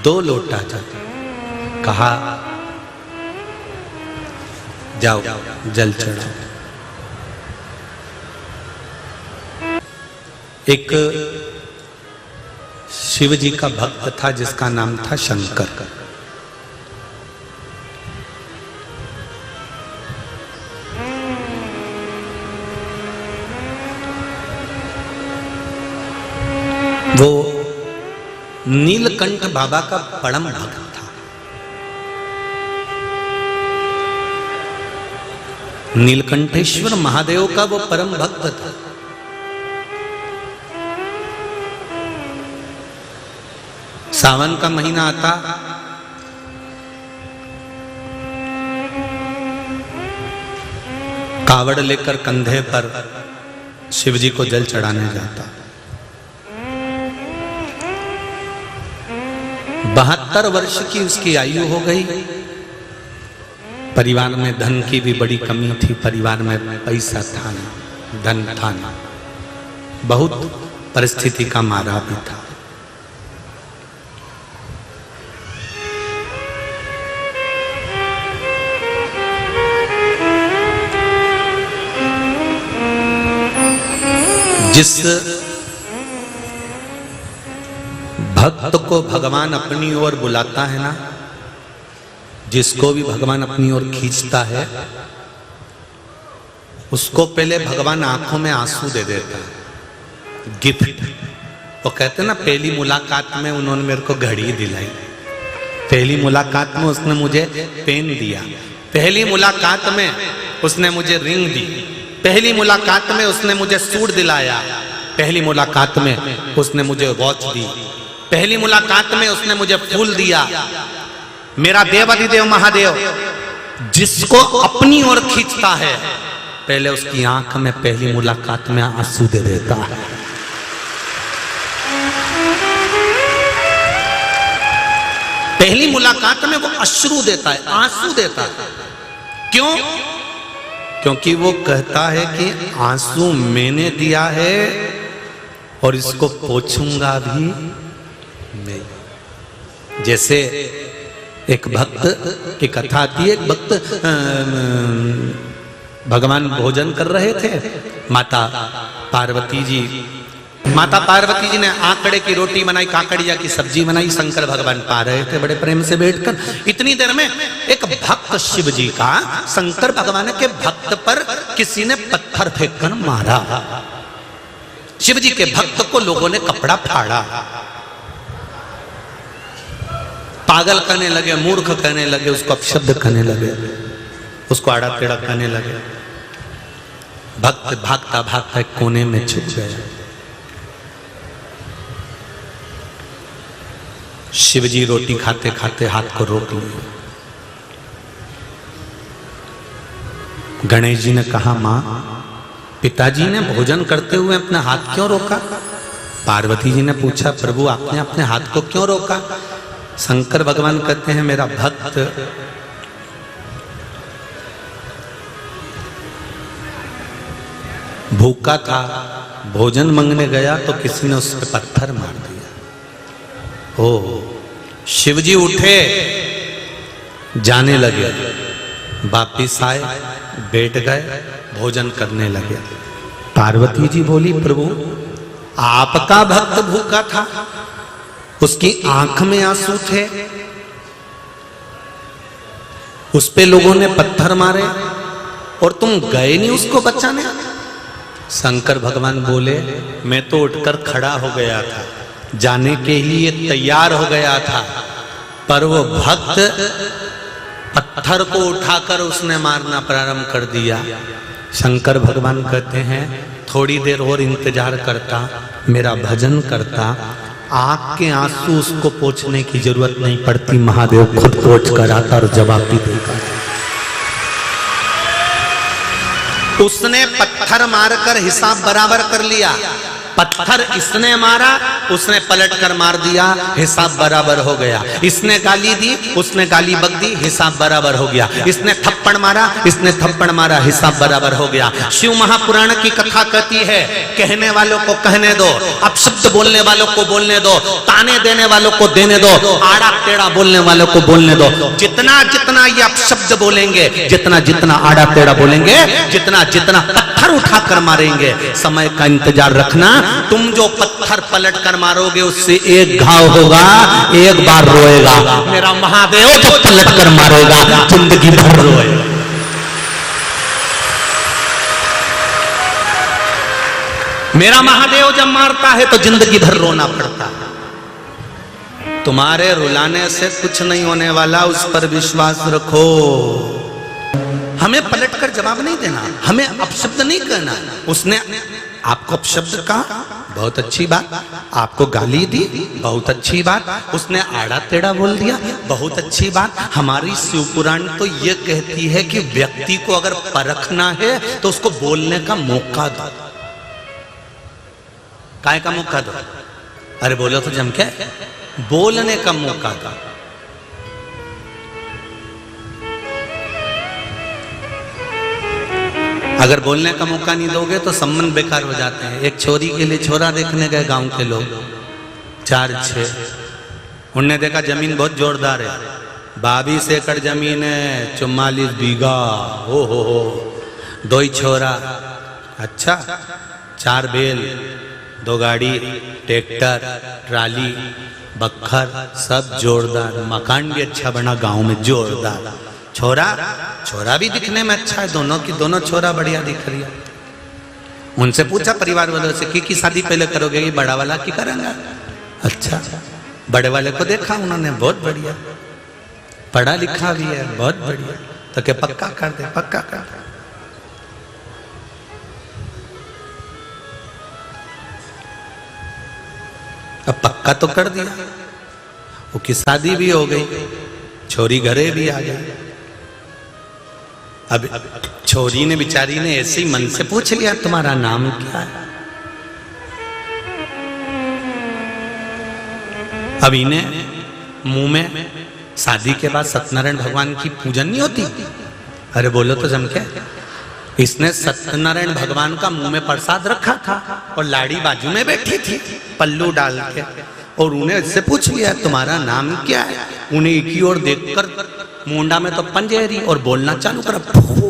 2 लोटा जल, कहा जाओ जल चढ़ाओ। एक शिव जी का भक्त था जिसका नाम था शंकर। वो नीलकंठ बाबा का परम भक्त था। नीलकंठेश्वर महादेव का वो परम भक्त था। सावन का महीना आता, कावड़ लेकर कंधे पर शिव जी को जल चढ़ाने जाता। 72 वर्ष की उसकी आयु हो गई। परिवार में धन की भी बड़ी कमी थी, परिवार में पैसा था नहीं, धन था नहीं, बहुत परिस्थिति का मारा भी था। जिस भक्त को भगवान अपनी ओर बुलाता है ना, जिसको भी भगवान अपनी ओर खींचता है, उसको पहले भगवान आंखों में आंसू दे देता है, गिफ्ट। वो कहते हैं ना, पहली मुलाकात में उन्होंने मेरे को घड़ी दिलाई, पहली मुलाकात में उसने मुझे पेन दिया, पहली मुलाकात में उसने मुझे रिंग दी, पहली मुलाकात में उसने मुझे सूट दिलाया, पहली मुलाकात में उसने मुझे वॉच दी, पहली मुलाकात में उसने मुझे फूल दिया। मेरा देवाधिदेव महादेव जिसको अपनी ओर खींचता है, पहले उसकी आंख में पहली मुलाकात में आंसू दे देता है। पहली मुलाकात में वो अश्रु देता है, आंसू देता है। क्यों? क्योंकि वो कहता है कि आंसू मैंने दिया है और इसको पोंछूंगा भी मैं। जैसे एक भक्त की कथा आती है, एक भक्त भगवान भोजन कर रहे थे, माता पार्वती जी ने आंकड़े की रोटी बनाई, काकड़िया की सब्जी बनाई, शंकर भगवान पा रहे थे बड़े प्रेम से बैठकर। इतनी देर में एक भक्त शिव जी का शंकर भगवान के भक्त पर किसी ने पत्थर फेंककर मारा। शिव जी के भक्त को लोगों ने कपड़ा फाड़ा, पागल कहने लगे, मूर्ख कहने लगे, उसको अपशब्द कहने लगे, उसको आड़ा टेढ़ा कहने लगे। भक्त भागता भागता एक कोने में छुप गया। शिव जी रोटी खाते खाते हाथ को रोक लिए। गणेश जी ने कहा, मां, पिताजी ने भोजन करते हुए अपना हाथ क्यों रोका? पार्वती जी ने पूछा, प्रभु आपने अपने हाथ को क्यों रोका? शंकर भगवान कहते हैं, मेरा भक्त भूखा था, भोजन मांगने गया तो किसी ने उस पर पत्थर मार दिया। ओ शिव जी उठे, जाने लगे, वापिस आए, बैठ गए, भोजन करने लगे। पार्वती जी बोली, प्रभु आपका भक्त भूखा था, उसकी आंख में आंसू थे, उस पे लोगों ने पत्थर मारे और तुम गए नहीं उसको बचाने। शंकर भगवान बोले, मैं तो उठकर खड़ा हो गया था, जाने के लिए तैयार हो गया था, पर वो भक्त पत्थर को उठाकर उसने मारना प्रारंभ कर दिया। शंकर भगवान कहते हैं, थोड़ी देर और इंतजार करता, मेरा भजन करता, आंख के आंसू उसको पोंछने की जरूरत नहीं पड़ती, महादेव खुद पोंछ कर आता और जवाब भी देगा। उसने पत्थर मारकर हिसाब बराबर कर लिया। पत्थर इसने मारा, उसने पलट कर मार दिया, हिसाब बराबर हो गया। इसने गाली दी, उसने गाली बक दी, हिसाब बराबर हो गया। इसने थप्पड़ मारा, इसने थप्पड़ मारा, हिसाब बराबर हो गया। शिव महापुराण की कथा कहती है, कहने वालों को कहने दो, अपशब्द बोलने वालों को बोलने दो, ताने देने वालों को देने दो, आड़ा टेढ़ा बोलने वालों को बोलने दो। जितना जितना ये अपशब्द बोलेंगे, जितना जितना आड़ा टेढ़ा बोलेंगे, जितना जितना पत्थर उठाकर मारेंगे, समय का इंतजार रखना। तुम जो पत्थर पलट कर मारोगे उससे एक घाव होगा, एक बार रोएगा। मेरा महादेव जो पलट कर मारेगा जिंदगी भर रोएगा। मेरा महादेव जब मारता है तो जिंदगी भर रोना पड़ता है। तुम्हारे रुलाने से कुछ नहीं होने वाला, उस पर विश्वास रखो। हमें पलटकर जवाब नहीं देना, हमें अपशब्द नहीं कहना। उसने आपको अपशब्द कहा, बहुत अच्छी बात। आपको गाली दी, बहुत अच्छी बात। उसने आड़ा टेढ़ा बोल दिया, बहुत अच्छी बात। हमारी शिव पुराण तो ये कहती है कि व्यक्ति को अगर परखना है तो उसको बोलने का मौका दो। काय का मौका दो? अरे बोलो तो जम के, बोलने का मौका दो। अगर बोलने का मौका नहीं दोगे तो संबंध बेकार हो जाते हैं। एक छोरी के लिए छोरा देखने गए गांव के लोग, 4-6। उनने देखा जमीन बहुत जोरदार है, 22 एकड़ जमीन है, 44 बीघा, हो 2 ही छोरा। अच्छा, 4 बैल, 2 गाड़ी, ट्रैक्टर, ट्राली, बखर, सब जोरदार। मकान भी अच्छा बना गांव में, जोरदार। छोरा भी दिखने में अच्छा है, दोनों की दोनों छोरा बढ़िया दिख रही है। उनसे पूछा परिवार वालों से कि शादी पहले करोगे? ये बड़ा वाला की करेंगे। अच्छा, बड़े वाले को देखा उन्होंने, बहुत बढ़िया, पढ़ा लिखा भी है, बहुत बढ़िया। तो क्या पक्का कर दे? पक्का कर दे। अब पक्का तो कर दिया, वो की शादी भी हो गई, छोरी घरे भी आ गई। अब छोरी ने, बिचारी ने ऐसे ही मन से पूछ लिया, तुम्हारा नाम क्या है? अब इन्हें मुंह में शादी के बाद सत्यनारायण भगवान की पूजन नहीं होती? अरे बोलो तो जम के। इसने सत्यनारायण भगवान का मुंह में प्रसाद रखा था और लाड़ी बाजू में बैठी थी पल्लू डाल के, और उन्हें इससे पूछ लिया तुम्हारा नाम क्या है? उन्हें एक ही ओर देखकर मुंडा में तो पंजेरी और बोलना चालू करा, फू फू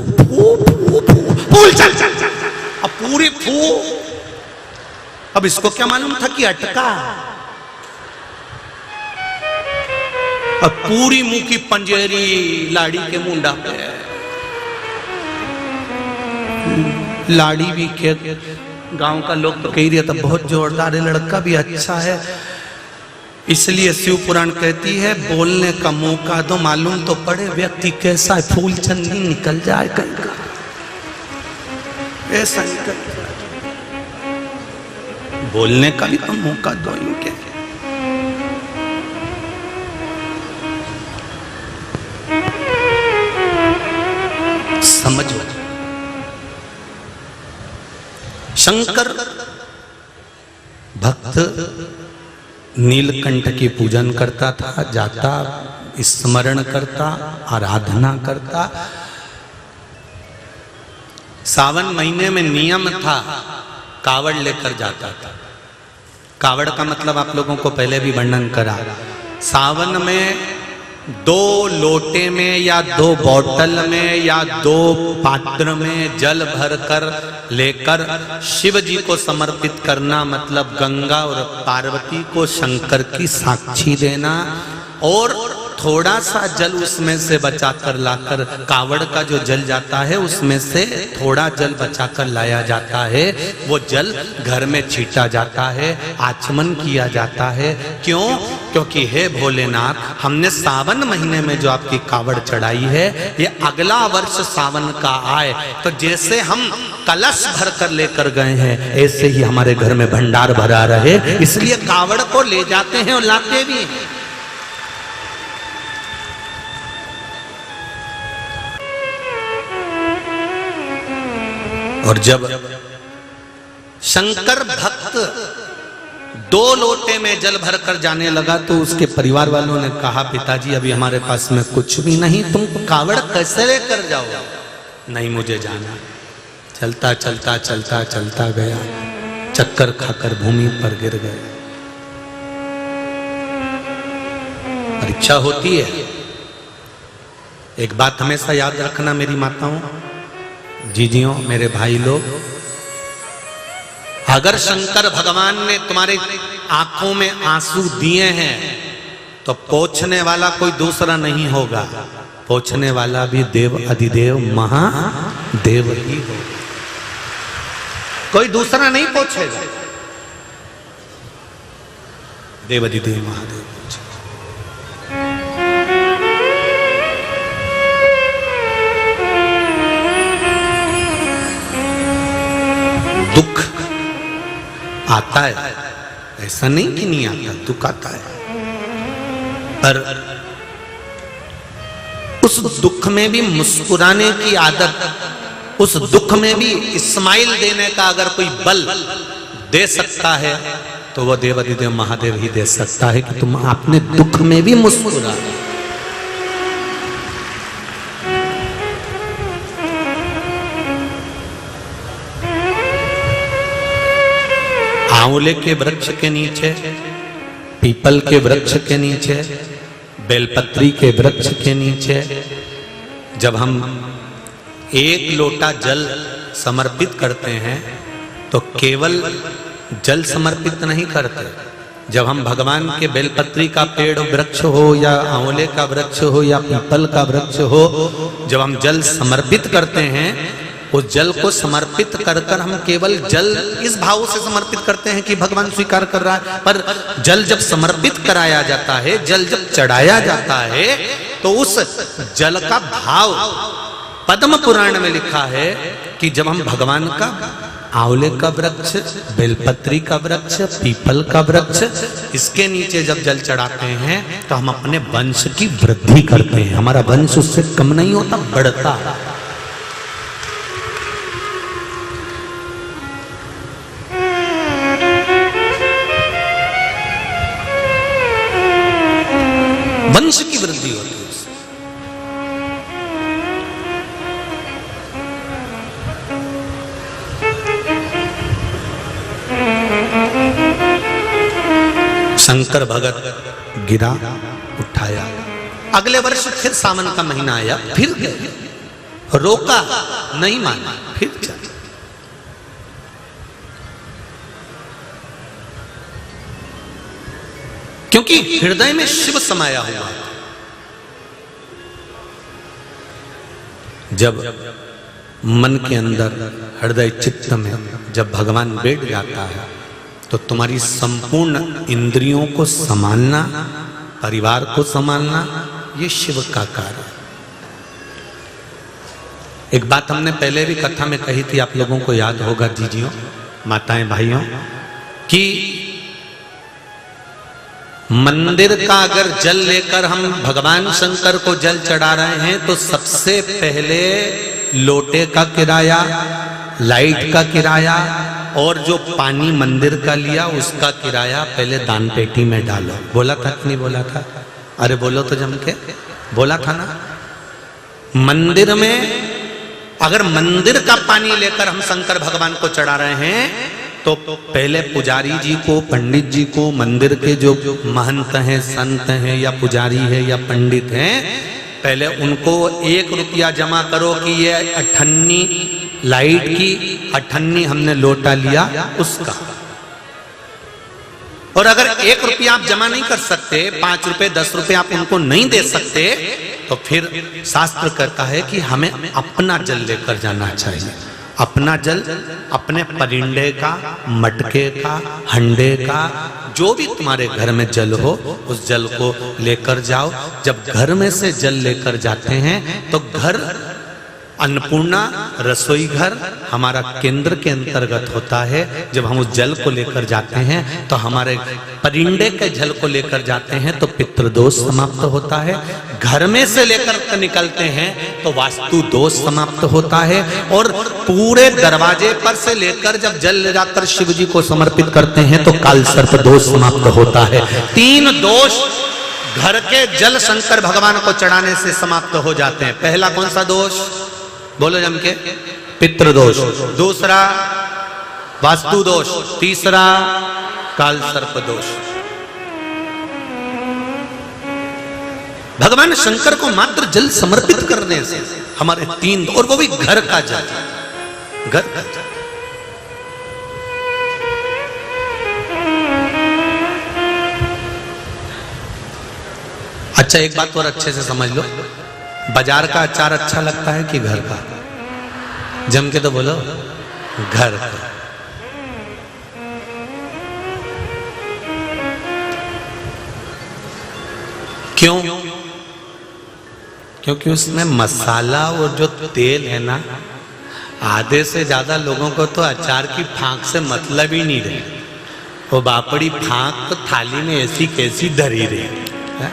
फू फू, चल चल चल, अब पूरी फू। अब इसको क्या मालूम था कि अटका, अब पूरी मुंह की पंजेरी लाड़ी के मुंडा पे। लाड़ी भी के गांव का लोग तो कह रही था बहुत जोरदार है, लड़का भी अच्छा है। इसलिए शिव पुराण कहती है बोलने का मौका दो, मालूम तो पड़े व्यक्ति कैसा है, फूल चंदी निकल जाए कहीं का, ऐसा निकल जाए। बोलने का भी तो मौका दो इनके। समझो, शंकर भक्त नीलकंठ की पूजन करता था, जाता, स्मरण करता, आराधना करता। सावन महीने में नियम था, कावड़ लेकर जाता था। कावड़ का मतलब आप लोगों को पहले भी वर्णन करा। सावन में 2 लोटे में या 2 बोतल में या 2 पात्र में जल भरकर लेकर शिव जी को समर्पित करना, मतलब गंगा और पार्वती को शंकर की साक्षी देना, और थोड़ा सा जल उसमें से बचाकर लाकर, कावड़ का जो जल जाता है उसमें से थोड़ा जल बचाकर लाया जाता है। वो जल घर में छीटा जाता है, आचमन किया जाता है। क्यों? क्योंकि हे भोलेनाथ, हमने सावन महीने में जो आपकी कावड़ चढ़ाई है, ये अगला वर्ष सावन का आए तो जैसे हम कलश भर कर लेकर गए हैं, ऐसे ही हमारे घर में भंडार भरा रहे। इसलिए कावड़ को ले जाते हैं और लाते भी। और जब शंकर भक्त 2 लोटे में जल भरकर जाने लगा तो उसके परिवार वालों ने कहा, पिताजी अभी हमारे पास में कुछ भी नहीं, तुम कावड़ कैसे लेकर जाओ? नहीं, मुझे जाना। चलता चलता चलता चलता गया, चक्कर खाकर भूमि पर गिर गए। परीक्षा होती है। एक बात हमेशा याद रखना मेरी माताओं, जीजियों, मेरे भाई लोग, अगर शंकर भगवान ने तुम्हारे आंखों में आंसू दिए हैं तो पोंछने वाला कोई दूसरा नहीं होगा, पोंछने वाला भी देव अधिदेव महादेव ही होगा, कोई दूसरा नहीं पोंछेगा, देव अधिदेव महादेव। आता है, ऐसा नहीं कि नहीं आता, दुख आता है, पर उस दुख में भी मुस्कुराने की आदत, उस दुख में भी स्माइल देने का अगर कोई बल दे सकता है तो वह देवाधिदेव महादेव ही दे सकता है कि तुम अपने दुख में भी मुस्कुरा। आंवले के वृक्ष के नीचे, पीपल के वृक्ष के नीचे, बेलपत्री के वृक्ष के नीचे जब हम एक लोटा जल समर्पित करते हैं तो केवल जल समर्पित नहीं करते। जब हम भगवान के बेलपत्री का पेड़ वृक्ष हो या आंवले का वृक्ष हो या पीपल का वृक्ष हो, जब हम जल समर्पित करते हैं, उस जल को समर्पित कर कर हम केवल जल इस भाव से समर्पित करते हैं कि भगवान स्वीकार कर रहा है, पर जल जब समर्पित कराया जाता है, जल जब चढ़ाया जाता है, तो उस जल का भाव पद्म पुराण में लिखा है कि जब हम भगवान का आंवले का वृक्ष, बेलपत्री का वृक्ष, पीपल का वृक्ष, इसके नीचे जब जल चढ़ाते हैं तो हम अपने वंश की वृद्धि करते हैं। हमारा वंश उससे कम नहीं होता, बढ़ता है। वंश की वृद्धि होती है उससे। शंकर भगत गिरा, उठाया, अगले वर्ष फिर सावन का महीना आया, फिर गए, रोका नहीं, माना, फिर चले। क्योंकि हृदय में शिव समाया हुआ। जब मन के अंदर, हृदय चित्त में जब भगवान बैठ जाता है तो तुम्हारी संपूर्ण इंद्रियों को संभालना, परिवार को संभालना, ये शिव का कार्य है। एक बात हमने पहले भी कथा में कही थी, आप लोगों को याद होगा जीजियों, माताएं, भाइयों, कि मंदिर का अगर जल लेकर हम भगवान शंकर को जल चढ़ा रहे हैं तो सबसे पहले लोटे का किराया, लाइट का किराया और जो पानी मंदिर का लिया उसका किराया पहले दान पेटी में डालो। बोला था कि नहीं बोला था? अरे बोलो तो जम के, बोला था ना। मंदिर में अगर मंदिर का पानी लेकर हम शंकर भगवान को चढ़ा रहे हैं तो पहले पुजारी जी को, पंडित जी को, मंदिर के जो महंत हैं, संत हैं या पुजारी है या पंडित हैं, पहले उनको 1 रुपया जमा करो कि ये अठन्नी लाइट की, अठन्नी हमने लोटा लिया उसका। और अगर 1 रुपया आप जमा नहीं कर सकते, 5 रुपए 10 रुपए आप उनको नहीं दे सकते, तो फिर शास्त्र कहता है कि हमें अपना जल लेकर जाना चाहिए। अपना जल, अपने परिंडे का, मटके का, हंडे का, जो भी तुम्हारे घर में जल हो उस जल को लेकर जाओ। जब घर में से जल लेकर जाते हैं तो घर अन्नपूर्णा रसोई घर हमारा केंद्र के अंतर्गत होता है। जब हम उस जल को लेकर जाते हैं तो हमारे परिंडे के जल को लेकर जाते हैं तो पितृदोष समाप्त होता है। घर में से लेकर निकलते हैं तो वास्तु दोष समाप्त होता है। और पूरे दरवाजे पर से लेकर जब जल ले जाकर शिव जी को समर्पित करते हैं तो काल सर्प दोष समाप्त होता है। 3 दोष घर के जल शंकर भगवान को चढ़ाने से समाप्त हो जाते हैं। पहला कौन सा दोष? बोलो जम के, पितृदोष। दूसरा वास्तु दोष। तीसरा काल सर्प दोष। भगवान शंकर को मात्र जल समर्पित करने से हमारे 3, और वो भी घर का जल, घर का जल। अच्छा, एक बात और अच्छे से समझ लो, बाजार का अचार अच्छा लगता है कि घर का? जम के तो बोलो, घर का। क्यों? क्योंकि उसमें मसाला और जो तेल है ना, आधे से ज्यादा लोगों को तो अचार की फांक से मतलब ही नहीं रहे। वो बापड़ी फांक तो थाली में ऐसी कैसी धरी रही है?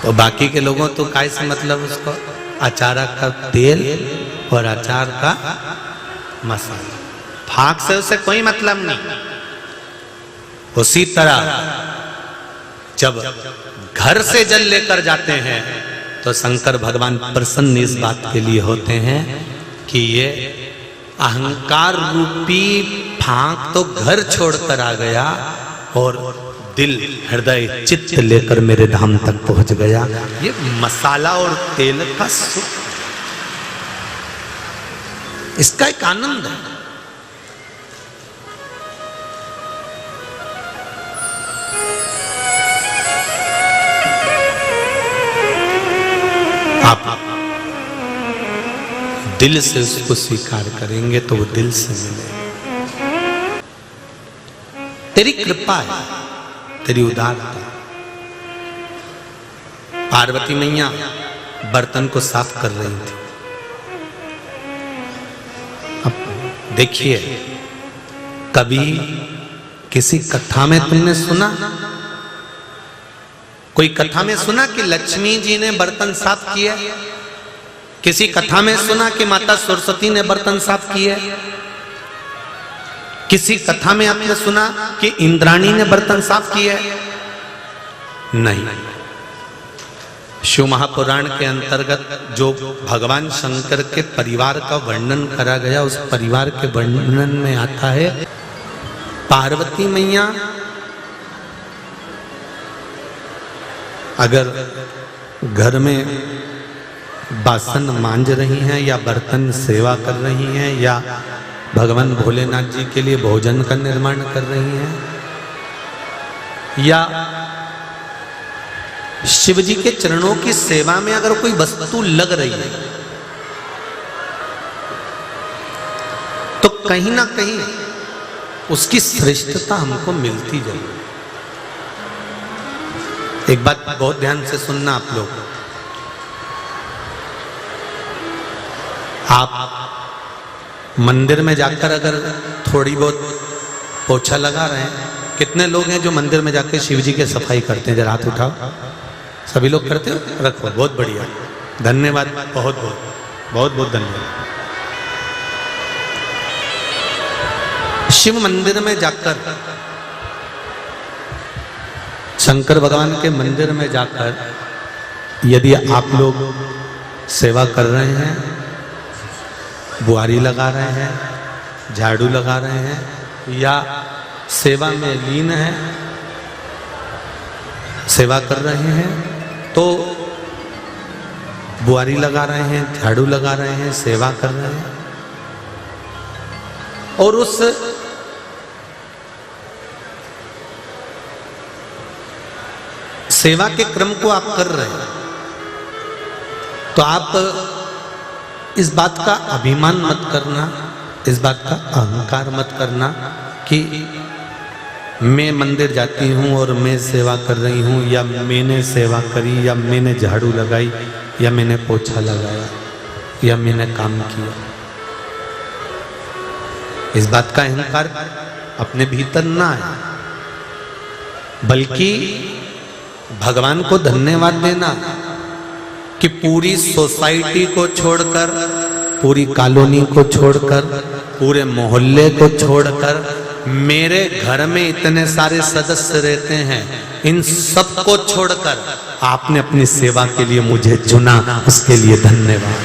तो बाकी के लोगों तो काय से मतलब उसको अचार का तेल और अचार का मसाला, फांक से उसे कोई मतलब नहीं। उसी तरह जब घर से जल लेकर जाते हैं तो शंकर भगवान प्रसन्न इस बात के लिए होते हैं कि ये अहंकार रूपी फांक तो घर छोड़कर आ गया और दिल हृदय चित्त लेकर मेरे धाम तक पहुंच गया। ये मसाला और तेल का सुख, इसका एक आनंद है। आप दिल से उसको स्वीकार करेंगे तो वो दिल से मिलेगा। तेरी कृपा है, तेरी उदारता। पार्वती मैया बर्तन को साफ कर रही थी। अब देखिए, कभी किसी कथा में तुमने सुना, कोई कथा में सुना कि लक्ष्मी जी ने बर्तन साफ किए? किसी कथा में सुना कि माता सरस्वती ने बर्तन साफ किए? किसी कथा में आपने सुना कि इंद्राणी ने बर्तन साफ किए? नहीं। शिव महापुराण के अंतर्गत जो भगवान शंकर के परिवार का वर्णन करा गया, उस परिवार के वर्णन में आता है पार्वती मैया अगर घर में बासन मांज रही हैं या बर्तन सेवा कर रही हैं या भगवान भोलेनाथ जी के लिए भोजन का निर्माण कर रही हैं या शिव जी के चरणों की सेवा में अगर कोई वस्तु लग रही है, तो कहीं ना कहीं उसकी श्रेष्ठता हमको मिलती जाएगी। एक बात बहुत ध्यान से सुनना आप लोग, आप मंदिर में जाकर अगर थोड़ी बहुत पोछा लगा रहे हैं, कितने लोग हैं जो मंदिर में जाकर शिव जी की सफाई करते हैं? जरा हाथ उठाओ। सभी लोग करते हो? रखो, बहुत बढ़िया, धन्यवाद, बहुत बहुत बहुत बहुत धन्यवाद। शिव मंदिर में जाकर, शंकर भगवान के मंदिर में जाकर यदि आप लोग सेवा कर रहे हैं, बुआरी लगा रहे हैं, झाड़ू लगा रहे हैं या सेवा में लीन है, सेवा कर रहे हैं, तो बुआरी लगा रहे हैं, झाड़ू लगा रहे हैं, सेवा कर रहे हैं, और उस सेवा के क्रम को आप कर रहे हैं, तो आप इस बात का अभिमान मत करना, इस बात का अहंकार मत करना कि मैं मंदिर जाती हूँ और मैं सेवा कर रही हूँ, या मैंने सेवा करी, या मैंने झाड़ू लगाई, या मैंने पोछा लगाया, या मैंने काम किया। इस बात का अहंकार अपने भीतर ना है, बल्कि भगवान को धन्यवाद देना कि पूरी सोसाइटी को छोड़कर, पूरी कॉलोनी को छोड़कर, पूरे मोहल्ले को छोड़कर मेरे घर में इतने सारे सदस्य रहते हैं, इन सब को छोड़कर आपने अपनी सेवा के लिए मुझे चुना, उसके लिए धन्यवाद।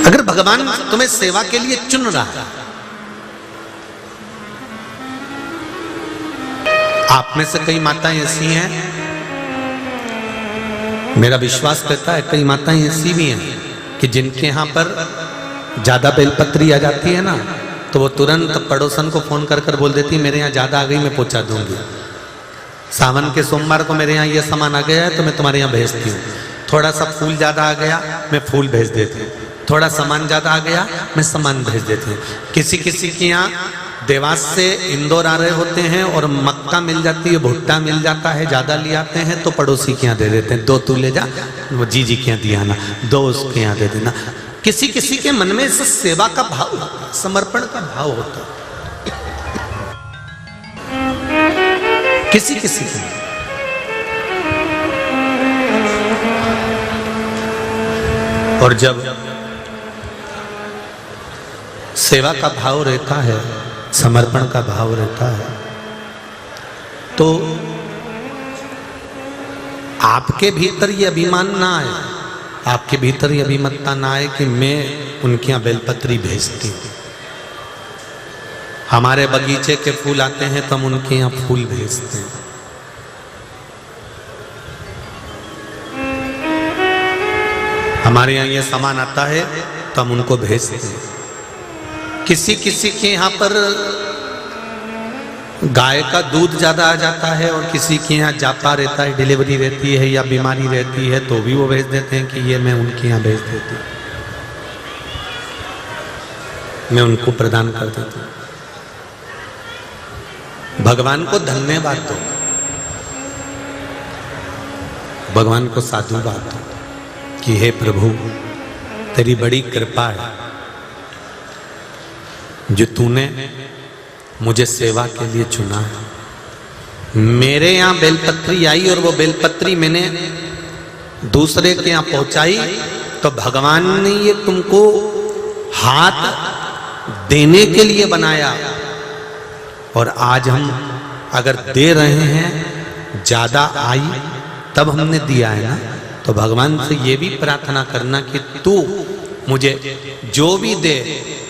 अगर भगवान तुम्हें सेवा के लिए चुन रहा है, आप में से कई माताएं ऐसी हैं, मेरा विश्वास करता है कई माताएं ऐसी भी हैं कि जिनके यहाँ पर ज्यादा बेलपत्री आ जाती है ना, तो वो तुरंत पड़ोसन को फोन कर कर बोल देती मेरे यहाँ ज्यादा आ गई, मैं पहुंचा दूंगी। सावन के सोमवार को मेरे यहाँ ये सामान आ गया है तो मैं तुम्हारे यहाँ भेजती हूँ। थोड़ा सा फूल ज्यादा आ गया, मैं फूल भेज देती हूँ। थोड़ा सामान ज्यादा आ गया, मैं सामान भेज देती हूँ। किसी किसी के यहाँ देवास से इंदौर आ रहे होते हैं और मक्का मिल जाती है, भुट्टा मिल जाता है, ज़्यादा ले आते हैं तो पड़ोसी के यहाँ दे देते हैं, 2 तू ले जा, वो जी के यहाँ दिया ना, 2 उसके यहाँ दे देना। किसी किसी के मन में इस सेवा का भाव होता है, समर्पण का भाव होता है, किसी किसी के। और जब सेवा का भाव रहता है, समर्पण का भाव रहता है, तो आपके भीतर ये अभिमान ना आए, आपके भीतर ये अभिमतता ना आए कि मैं उनके यहाँ बेलपत्री भेजती हूँ। हमारे बगीचे के फूल आते हैं तो हम उनके यहाँ फूल भेजते हैं। हमारे यहाँ ये सामान आता है तो हम उनको भेजते हैं। किसी किसी के यहाँ पर गाय का दूध ज़्यादा आ जाता है और किसी के यहाँ जाता रहता है, डिलीवरी रहती है या बीमारी रहती है, तो भी वो भेज देते हैं कि ये मैं उनके यहाँ भेज देती हूँ, मैं उनको प्रदान कर देती हूँ। भगवान को धन्यवाद दो, भगवान को साधुवाद दो कि हे प्रभु तेरी बड़ी कृपा है जो तूने मुझे सेवा के लिए चुना है। मेरे यहाँ बेलपत्री आई और वो बेलपत्री मैंने दूसरे के यहाँ पहुंचाई, तो भगवान ने ये तुमको हाथ देने के लिए बनाया। और आज हम अगर दे रहे हैं, ज्यादा आई तब हमने दिया है ना, तो भगवान से ये भी प्रार्थना करना कि तू मुझे जो भी दे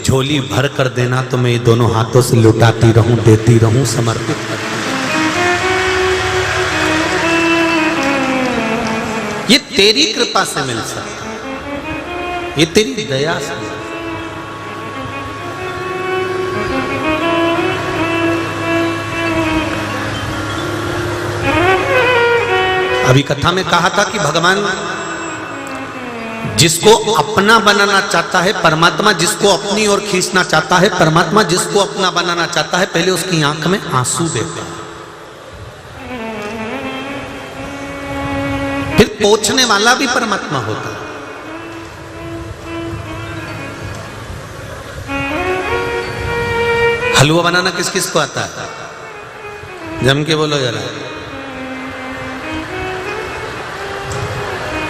झोली भर कर देना, तो मैं ये दोनों हाथों से लुटाती रहूं, देती रहूं, समर्पित करती रहूं। ये तेरी कृपा से मिल सकता, ये तेरी दया से। अभी कथा में कहा था कि भगवान जिसको अपना बनाना चाहता है, परमात्मा जिसको अपनी ओर खींचना चाहता है, परमात्मा जिसको अपना बनाना चाहता है, पहले उसकी आंख में आंसू देता है, फिर पोंछने वाला भी परमात्मा होता है। हलवा बनाना किस किस को आता है? जम के बोलो जरा।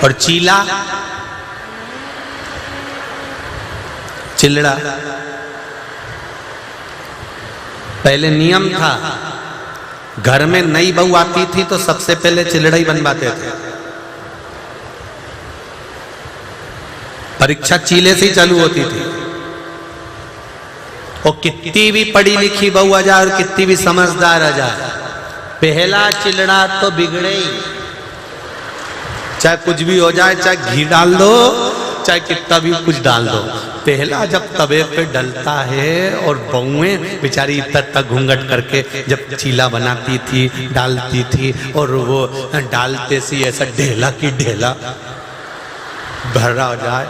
और चीला, चिल्ड़ा, पहले नियम था, घर में नई बहू आती थी तो सबसे पहले चिल्ड़ा ही बनवाते थे। परीक्षा चीले से ही चालू होती थी। और कितनी भी पढ़ी लिखी बहू आ जाए और कितनी भी समझदार आ जाए, पहला चिल्ड़ा तो बिगड़े ही। चाहे कुछ भी हो जाए, चाहे घी डाल दो, चाहे कितना भी कुछ डाल दो, पहला जब तवे पे डलता है। और बहुएं बेचारी तक घूंघट करके जब चीला बनाती थी, डालती थी, और वो डालते सी ऐसा ढेला की ढेला भरा हो जाए,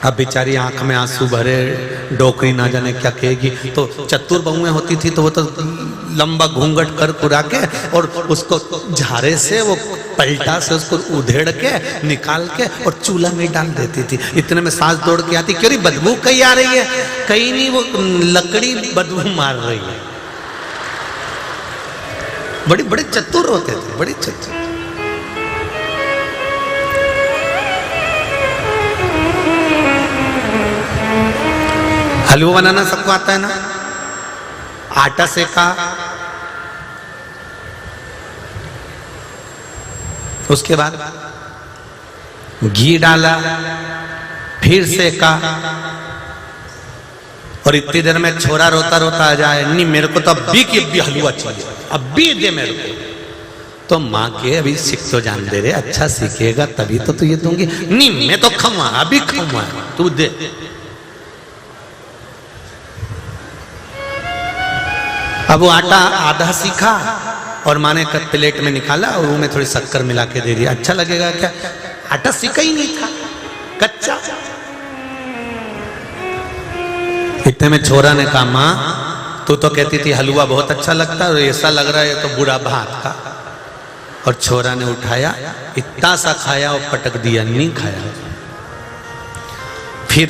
अब बेचारी आंख में आंसू भरे, डोकरी ना जाने क्या कहेगी। तो चतुर बहुएं होती थी तो वो तो लंबा घूंघट कर पुरा के और उसको झारे से, वो पलटा से उसको उधेड़ के निकाल के और चूल्हा में डाल देती थी। इतने में सांस दौड़ के आती, क्यों बदबू कहीं आ रही है? कहीं नहीं, वो लकड़ी बदबू मार रही है। बड़े बड़े चतुर होते थे, बड़े चतुर। हलवा बनाना सबको आता है ना? आटा सेका, उसके बाद घी डाला, फिर सेका, और इतनी देर में छोरा रोता रोता आ जाए, नहीं मेरे को तो अभी की अभी हलवा चाहिए, अभी दे मेरे को। तो माँ के अभी सीख तो जान दे रहे, अच्छा सीखेगा तभी तो तुझे दूंगी। नहीं मैं तो खाऊंगा, अभी खाऊंगा, तू दे। अब वो आटा आधा सीखा और माँ ने प्लेट में निकाला और वो में थोड़ी शक्कर मिला के दे दिया। अच्छा लगेगा क्या? आटा सीखा ही नहीं था, कच्चा। इतने में छोरा ने कहा, माँ तू तो कहती थी हलवा बहुत अच्छा लगता है और ऐसा लग रहा है तो बुरा भात का। और छोरा ने उठाया, इतना सा खाया और पटक दिया, नहीं खाया। फिर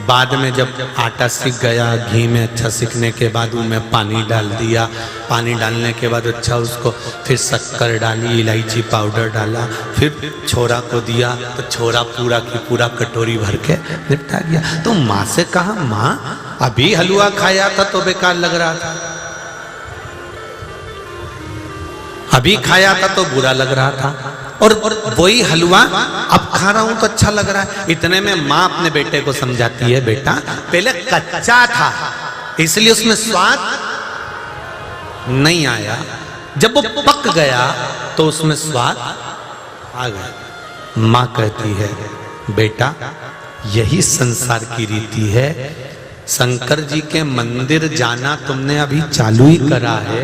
बाद में जब आटा सीख गया, घी में अच्छा सीखने के बाद उनमें पानी डाल दिया। पानी डालने के बाद अच्छा उसको फिर शक्कर डाली, इलायची पाउडर डाला, फिर छोरा को दिया तो छोरा पूरा की पूरा कटोरी भर के निपटा गया। तो माँ से कहा, माँ अभी हलवा खाया था तो बेकार लग रहा था, अभी खाया था तो बुरा लग रहा था, और वही हलवा अब खा रहा हूं तो अच्छा लग रहा है। इतने में माँ अपने बेटे को समझाती है, बेटा पहले कच्चा था इसलिए उसमें स्वाद नहीं आया, जब वो पक गया तो उसमें स्वाद आ गया। माँ कहती है, बेटा यही संसार की रीति है। शंकर जी के मंदिर जाना तुमने अभी चालू ही करा है,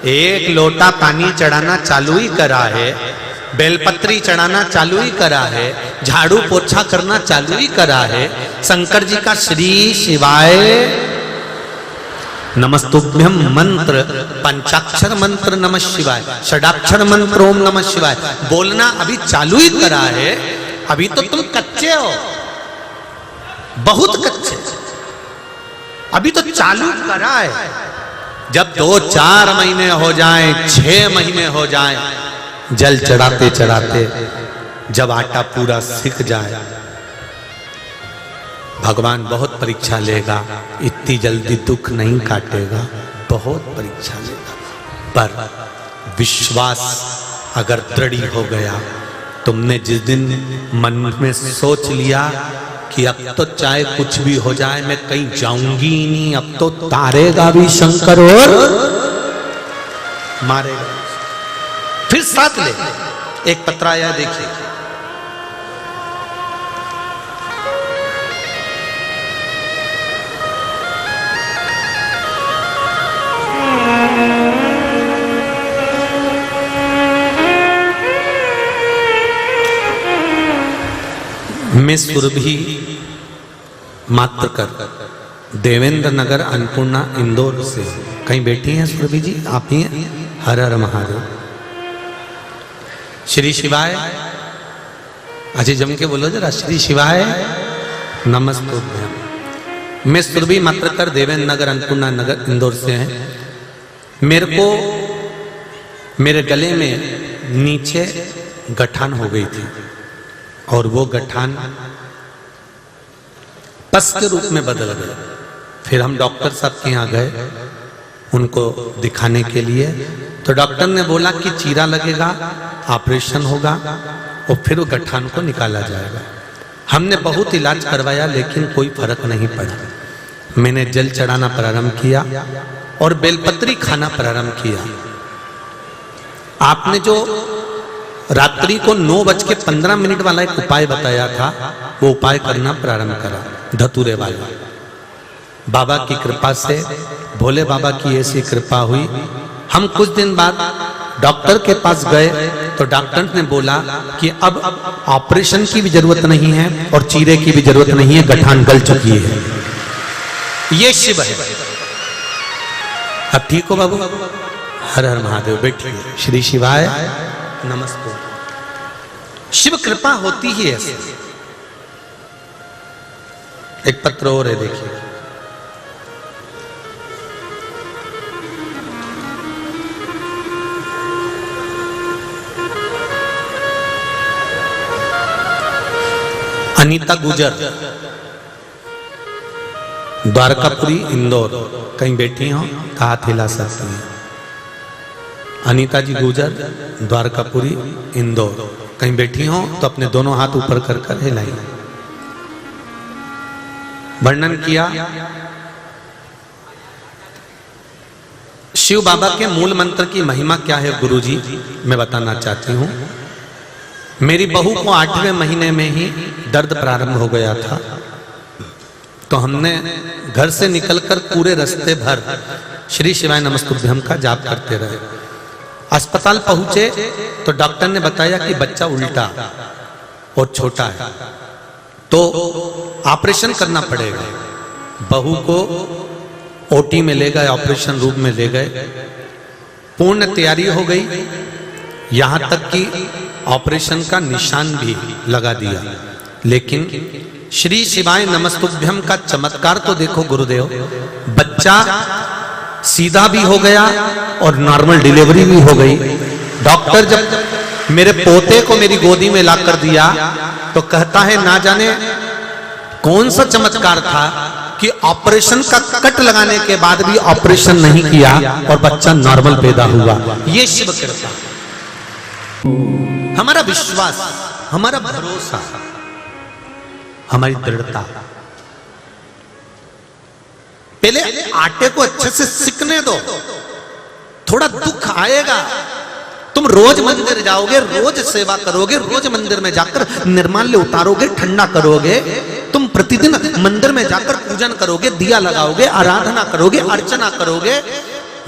एक लोटा पानी चढ़ाना चालू ही करा है, बेलपत्री चढ़ाना चालू ही करा है, झाड़ू पोछा करना चालू ही करा है। शंकर जी का श्री शिवाय नमस्तुभ्यम मंत्र, पंचाक्षर मंत्र नमः शिवाय, षडाक्षर मंत्र ओम नमः शिवाय बोलना अभी चालू ही करा है। अभी तो तुम कच्चे हो, बहुत कच्चे, अभी तो चालू करा है। जब 2-4 महीने हो जाएं, 6 महीने हो जाएं, जल चढ़ाते चढ़ाते जब आटा पूरा सीख जाए, भगवान बहुत परीक्षा लेगा, इतनी जल्दी दुख नहीं काटेगा, बहुत परीक्षा लेगा। पर विश्वास अगर दृढ़ हो गया, तुमने जिस दिन मन में सोच लिया कि अब तो चाहे कुछ भी हो जाए मैं कहीं जाऊंगी ही नहीं, अब तो तारेगा भी शंकर और मारेगा, फिर साथ ले। एक पत्र आया, देखिए, मैं सुरभि मात्रकर देवेंद्र नगर अन्नपूर्णा इंदौर से, कहीं बैठी हैं सुरभि जी? आप ही हैं? हर हर महादेव। श्री शिवाय, अच्छे जम के बोलो जरा, श्री शिवाय नमस्तुभ्यम। मैं सुरभि मात्रकर देवेंद्र नगर अन्नपूर्णा नगर इंदौर से हैं। मेरे को मेरे गले में नीचे गठान हो गई थी और वो गठान पस के रूप में बदल गई। फिर हम डॉक्टर साहब के यहाँ गए उनको दिखाने के लिए, तो डॉक्टर ने बोला कि चीरा लगेगा, ऑपरेशन होगा और फिर वो गठान को निकाला जाएगा। हमने बहुत इलाज करवाया लेकिन कोई फर्क नहीं पड़ा। मैंने जल चढ़ाना प्रारंभ किया और बेलपत्री खाना प्रारंभ किया। आपने जो रात्रि को 9:15 वाला एक उपाय बताया था, वो उपाय करना प्रारंभ करा, धतूरे वाला। बाबा की कृपा से, भोले बाबा की ऐसी कृपा हुई, हम कुछ दिन बाद डॉक्टर के पास गए तो डॉक्टर ने बोला कि अब ऑपरेशन की भी जरूरत नहीं है और चीरे की भी जरूरत नहीं है, गठान गल चुकी है। ये शिव है। अब ठीक हो बाबू? हर हर महादेव। बैठिए। श्री शिवाय नमस्ते। शिव कृपा होती ही ऐसे। एक पत्र और है, देखिए। अनीता गुजर, द्वारकापुरी इंदौर, कहीं बैठी हो तो हाथ हिला सकती हैं। अनीता जी गुजर, द्वारकापुरी इंदौर, कहीं बैठी हो तो अपने दोनों हाथ ऊपर कर कर हिलाइए। वर्णन किया शिव बाबा के मूल मंत्र की महिमा क्या है गुरुजी, मैं बताना चाहती हूं। मेरी बहू को 8वें महीने में ही दर्द प्रारंभ हो गया था, तो हमने घर से निकलकर पूरे रास्ते भर श्री शिवाय नमस्तुभ्यम का जाप करते रहे। अस्पताल पहुंचे तो डॉक्टर ने बताया कि बच्चा उल्टा और छोटा है, तो ऑपरेशन करना पड़ेगा। बहू को ओटी में ले गए, ऑपरेशन रूम में ले गए, पूर्ण तैयारी हो गई, यहां तक कि ऑपरेशन का निशान भी लगा दिया। लेकिन श्री शिवाय नमस्तुभ्यम का चमत्कार तो देखो गुरुदेव, बच्चा सीधा भी हो गया और नॉर्मल डिलीवरी भी हो गई। डॉक्टर जब मेरे पोते को मेरी गोदी में लाकर दिया तो कहता है ना जाने कौन सा चमत्कार था कि ऑपरेशन का कट लगाने के बाद भी ऑपरेशन नहीं किया और बच्चा नॉर्मल पैदा हुआ। ये शिव कृपा, हमारा विश्वास, हमारा भरोसा, हमारी दृढ़ता। पहले आटे को अच्छे से सिकने दो, थोड़ा दुख आएगा। तुम रोज मंदिर जाओगे, रोज सेवा करोगे, रोज मंदिर में जाकर निर्माल्य उतारोगे, ठंडा करोगे, तुम प्रतिदिन मंदिर में जाकर पूजन करोगे, दिया लगाओगे, आराधना करोगे, अर्चना करोगे,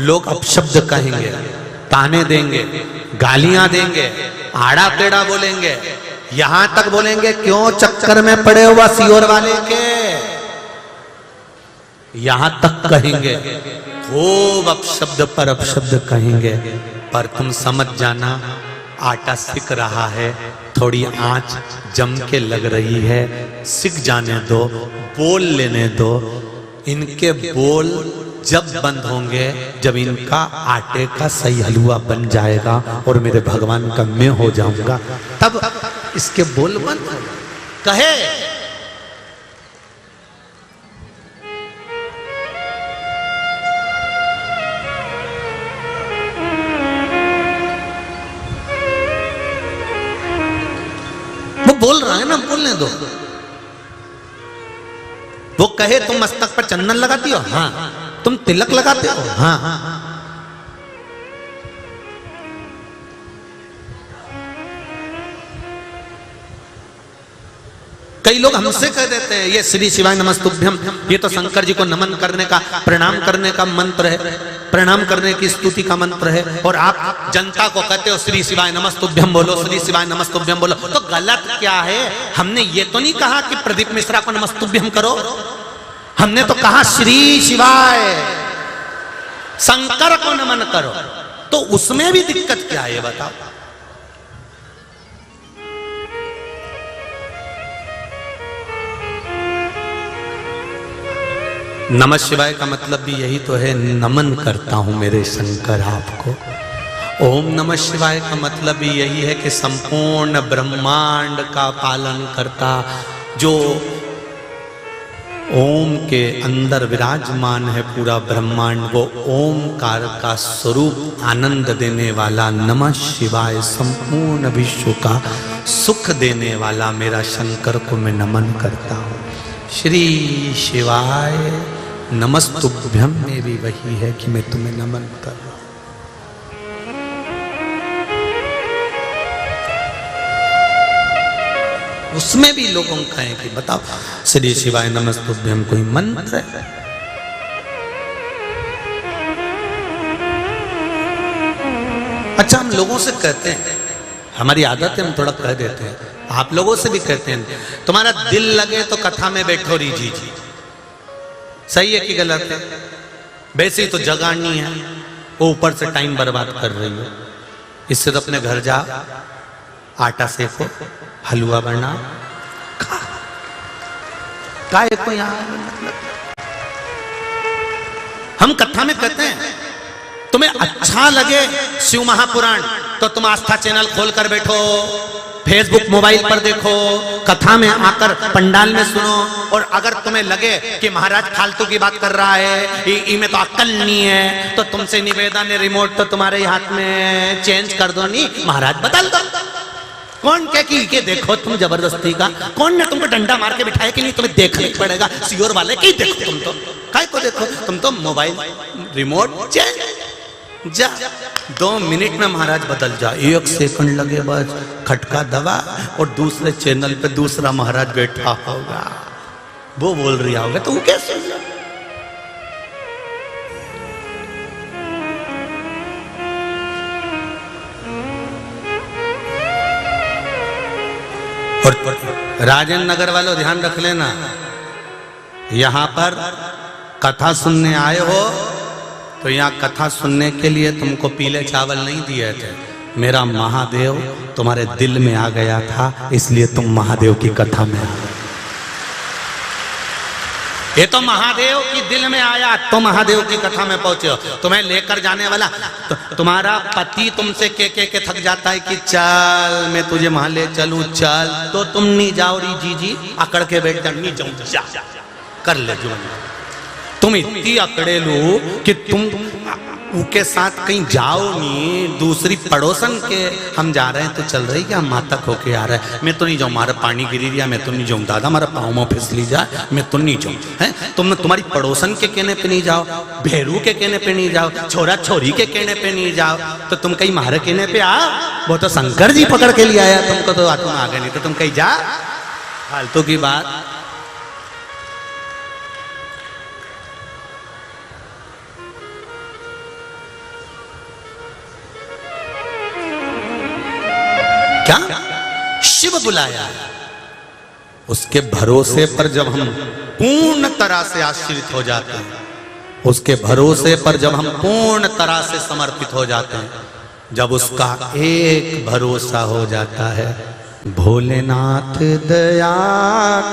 लोग अपशब्द कहेंगे, ताने देंगे, गालियां देंगे, आड़ा टेढ़ा बोलेंगे, यहां तक बोलेंगे क्यों चक्कर में पड़े हुआ सियोर वाले के, यहां तक कहेंगे, खूब अपशब्द पर अपशब्द कहेंगे। पर तुम समझ जाना, आटा सिक रहा है, थोड़ी आंच जम के लग रही है, सिक जाने दो, बोल लेने दो। इनके बोल जब बंद होंगे, जब इनका आटे का सही हलवा बन जाएगा और मेरे भगवान का मैं हो जाऊंगा, तब इसके बोल बंद कहे। वो बोल रहा है ना, बोलने दो। वो कहे तुम मस्तक पर चंदन लगाती हो, हाँ। तुम तिलक लगाते हो, हाँ। कई लोग हमसे कह देते हैं ये श्री शिवाय नमस्तुभ्यम, ये तो शंकर जी को नमन करने का, प्रणाम करने का मंत्र है, प्रणाम करने की स्तुति का मंत्र है, और आप जनता को कहते हो श्री शिवाय नमस्तुभ्यम बोलो, श्री शिवाय नमस्तुभ्यम बोलो। तो गलत क्या है? हमने ये तो नहीं कहा कि प्रदीप मिश्रा को नमस्तुभ्यम करो, हमने तो कहा श्री शिवाय शंकर को नमन करो। तो उसमें भी दिक्कत क्या है ये बताओ? नमः शिवाय का मतलब भी यही तो है, नमन करता हूं मेरे शंकर आपको। ओम नमः शिवाय का मतलब भी यही है कि संपूर्ण ब्रह्मांड का पालन करता, जो ओम के अंदर विराजमान है पूरा ब्रह्मांड, वो ओमकार का स्वरूप आनंद देने वाला नमः शिवाय, संपूर्ण विश्व का सुख देने वाला मेरा शंकर को मैं नमन करता हूँ। श्री शिवाय नमस्तुभ्यम में भी वही है कि मैं तुम्हें नमन कर रहा हूं। उसमें भी लोगों को कहें कि बताओ श्री शिवाय नमस्तुभ्यम कोई मंत्र है? अच्छा, हम लोगों से कहते हैं, हमारी आदत है, हम थोड़ा कह देते हैं, आप लोगों से भी कहते हैं तुम्हारा दिल लगे तो कथा में बैठो रीजी जी। सही है कि गलत है? वैसे ही तो जगानी है, वो ऊपर से टाइम बर्बाद कर रही हो। इससे तो अपने घर जा, आटा सेको, हलवा बना, खा। को मतलब हम कथा में कहते हैं तुम्हें अच्छा लगे शिव महापुराण तो तुम आस्था चैनल खोलकर बैठो, फेसबुक मोबाइल पर देखो, कथा में आकर पंडाल में सुनो। और अगर तुम्हें लगे कि महाराज फालतू की बात कर रहा है, इनमें तो अक्ल नहीं है, तो तुमसे निवेदन है, रिमोट तो तुम्हारे हाथ में, चेंज कर दो, नहीं महाराज बदल दो। कौन कह कि देखो तुम जबरदस्ती का? कौन ने तुमको डंडा मार के बिठाया कि नहीं तुम्हें देखना ही पड़ेगा? सियोर वाले की देखो, तुम तो काय को देखो, तुम तो मोबाइल रिमोट चेंज जा, 2 मिनट में महाराज बदल जा, 1 सेकंड लगे बस, खटका दबा और दूसरे चैनल पे दूसरा महाराज बैठा होगा, वो बोल रही होगा, तो वो कैसे? और राजेंद्र नगर वालों ध्यान रख लेना, यहां पर कथा सुनने आए हो तो यहाँ कथा सुनने के लिए तुमको पीले चावल नहीं दिए थे। मेरा महादेव तुम्हारे दिल में आ गया था, इसलिए तुम महादेव की कथा में आ गए। ये तो महादेव की दिल में आया तो महादेव की कथा में पहुंचे हो। तुम्हें लेकर जाने वाला तुम्हारा पति तुमसे के थक जाता है कि चल मैं तुझे वहां ले चलूं, चल, तो तुम नहीं जाओ री जी अकड़ के बैठ जा, नहीं जाऊं, जा कर ले जो। तुम इतनी अकड़े लो कि तुम उनके साथ कहीं जाओ नहीं। दूसरी पड़ोसन के हम जा रहे हैं तो चल रही क्या, मातक होके आ रहा है, मैं तो नहीं जाऊँ, मारा पानी गिरी दिया, मैं तो नहीं जाऊँ, दादा हमारा पाँव में फिसली जाए, मैं तो नहीं जाऊँ। है तुम तुम्हारी पड़ोसन के कहने पे नहीं जाओ, भेरू के कहने पे नहीं जाओ, छोरा छोरी के कहने पे नहीं जाओ, तो तुम कहीं मारे कहने पे आओ। वो तो शंकर जी पकड़ के लिए आया तुमको, तो तुम आ गए, नहीं तो तुम कहीं जा। फालतू की बात। क्या शिव बुलाया, उसके भरोसे पर जब हम पूर्ण तरह से आश्रित हो जाते हैं, उसके भरोसे पर जब हम पूर्ण तरह से समर्पित हो जाते हैं, जब उसका एक भरोसा हो जाता है, भोलेनाथ दया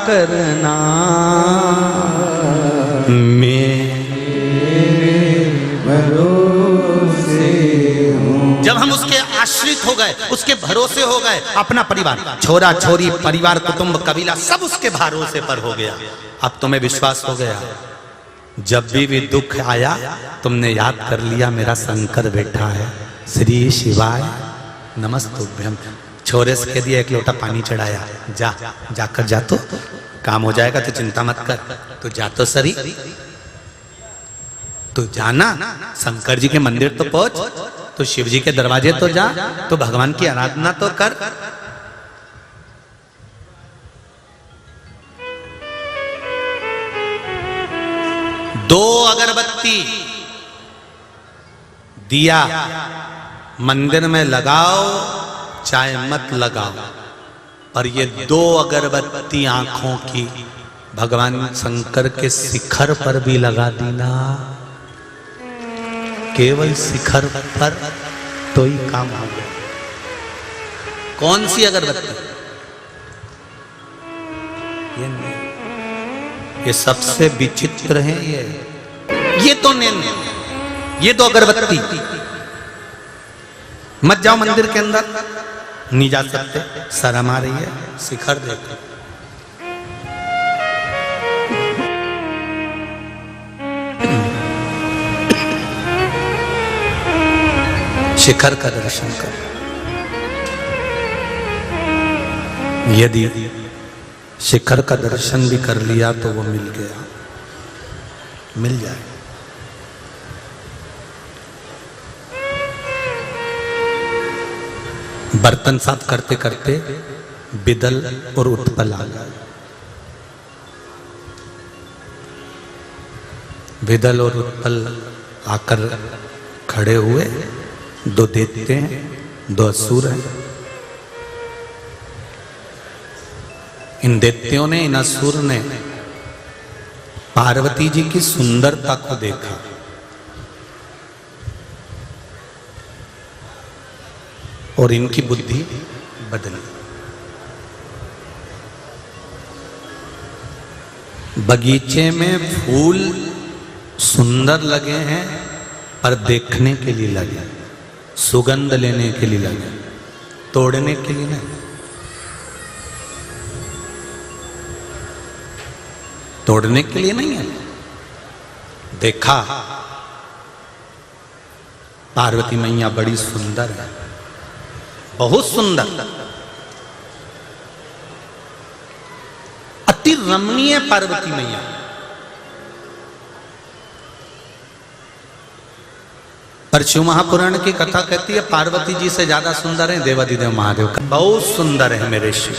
करना जब हम उसके आश्रित हो गए, उसके भरोसे हो गए, अपना परिवार, छोरा छोरी, परिवार, कुटुंब, कबीला सब उसके भरोसे पर हो गया। अब तुम्हें विश्वास हो गया, जब भी दुख आया तुमने याद कर लिया मेरा शंकर बैठा है, श्री शिवाय नमस्तुभ्यम। छोरे से कह दिया एक लोटा पानी चढ़ाया, जा जाकर जा तो काम हो जाएगा, तो चिंता मत कर, तो जा तो सरी, तो जाना शंकर जी के मंदिर तो पहुंच, तो शिव जी के दरवाजे तो जा, तो भगवान की आराधना तो कर। दो अगरबत्ती दिया मंदिर में लगाओ चाहे मत लगाओ, और ये दो अगरबत्ती आंखों की भगवान शंकर के शिखर पर भी लगा दी ना, केवल शिखर पर, तो ही काम हो गया। कौन सी अगरबत्ती? ये नहीं, ये सबसे विचित्र है। ये तो नहीं, ये दो अगरबत्ती मत जाओ मंदिर के अंदर, नहीं जा सकते, शर्म आ रही है, शिखर देखो। शिखर का दर्शन कर, यदि शिखर का दर्शन भी कर लिया तो वो मिल गया, मिल जाए। बर्तन साफ करते करते बिदल और उत्पल आ गए। बिदल और उत्पल आकर खड़े हुए, दो दैत्य हैं, दो असुर हैं। इन दैत्यों ने, इन असुर ने पार्वती जी की सुंदरता को देखा, और इनकी बुद्धि बदली। बगीचे में फूल सुंदर लगे हैं पर देखने के लिए लगे, सुगंध लेने के लिए लगे, तोड़ने के लिए नहीं। तोड़ने के लिए नहीं है। देखा पार्वती मैया बड़ी सुंदर है, बहुत सुंदर, अति रमणीय पार्वती मैया। पर शिव महापुराण की कथा कहती है पार्वती जी से ज्यादा सुंदर है देवाधिदेव महादेव का, बहुत सुंदर है मेरे शिव।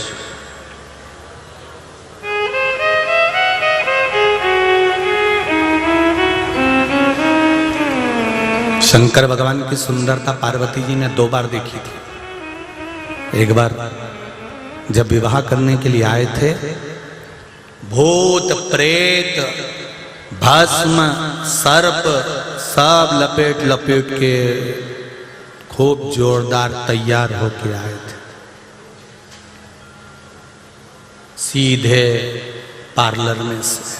शंकर भगवान की सुंदरता पार्वती जी ने 2 बार देखी थी। एक बार जब विवाह करने के लिए आए थे, भूत प्रेत भस्म सर्प सब लपेट लपेट के खूब जोरदार तैयार होके आए थे, सीधे पार्लर में से।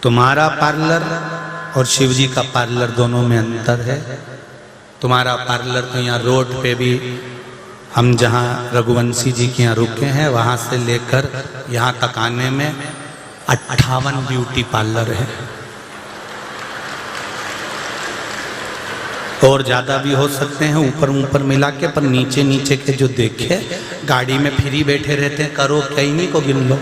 तुम्हारा पार्लर और शिवजी का पार्लर दोनों में अंतर है। तुम्हारा पार्लर तो यहाँ रोड पे भी, हम जहाँ रघुवंशी जी के यहाँ रुके हैं वहाँ से लेकर यहाँ तक आने में 58 ब्यूटी पार्लर है, और ज़्यादा भी हो सकते हैं ऊपर ऊपर मिला के, पर नीचे नीचे के जो देखे गाड़ी में फ्री बैठे रहते हैं, करो कहीं नहीं को गिन लो।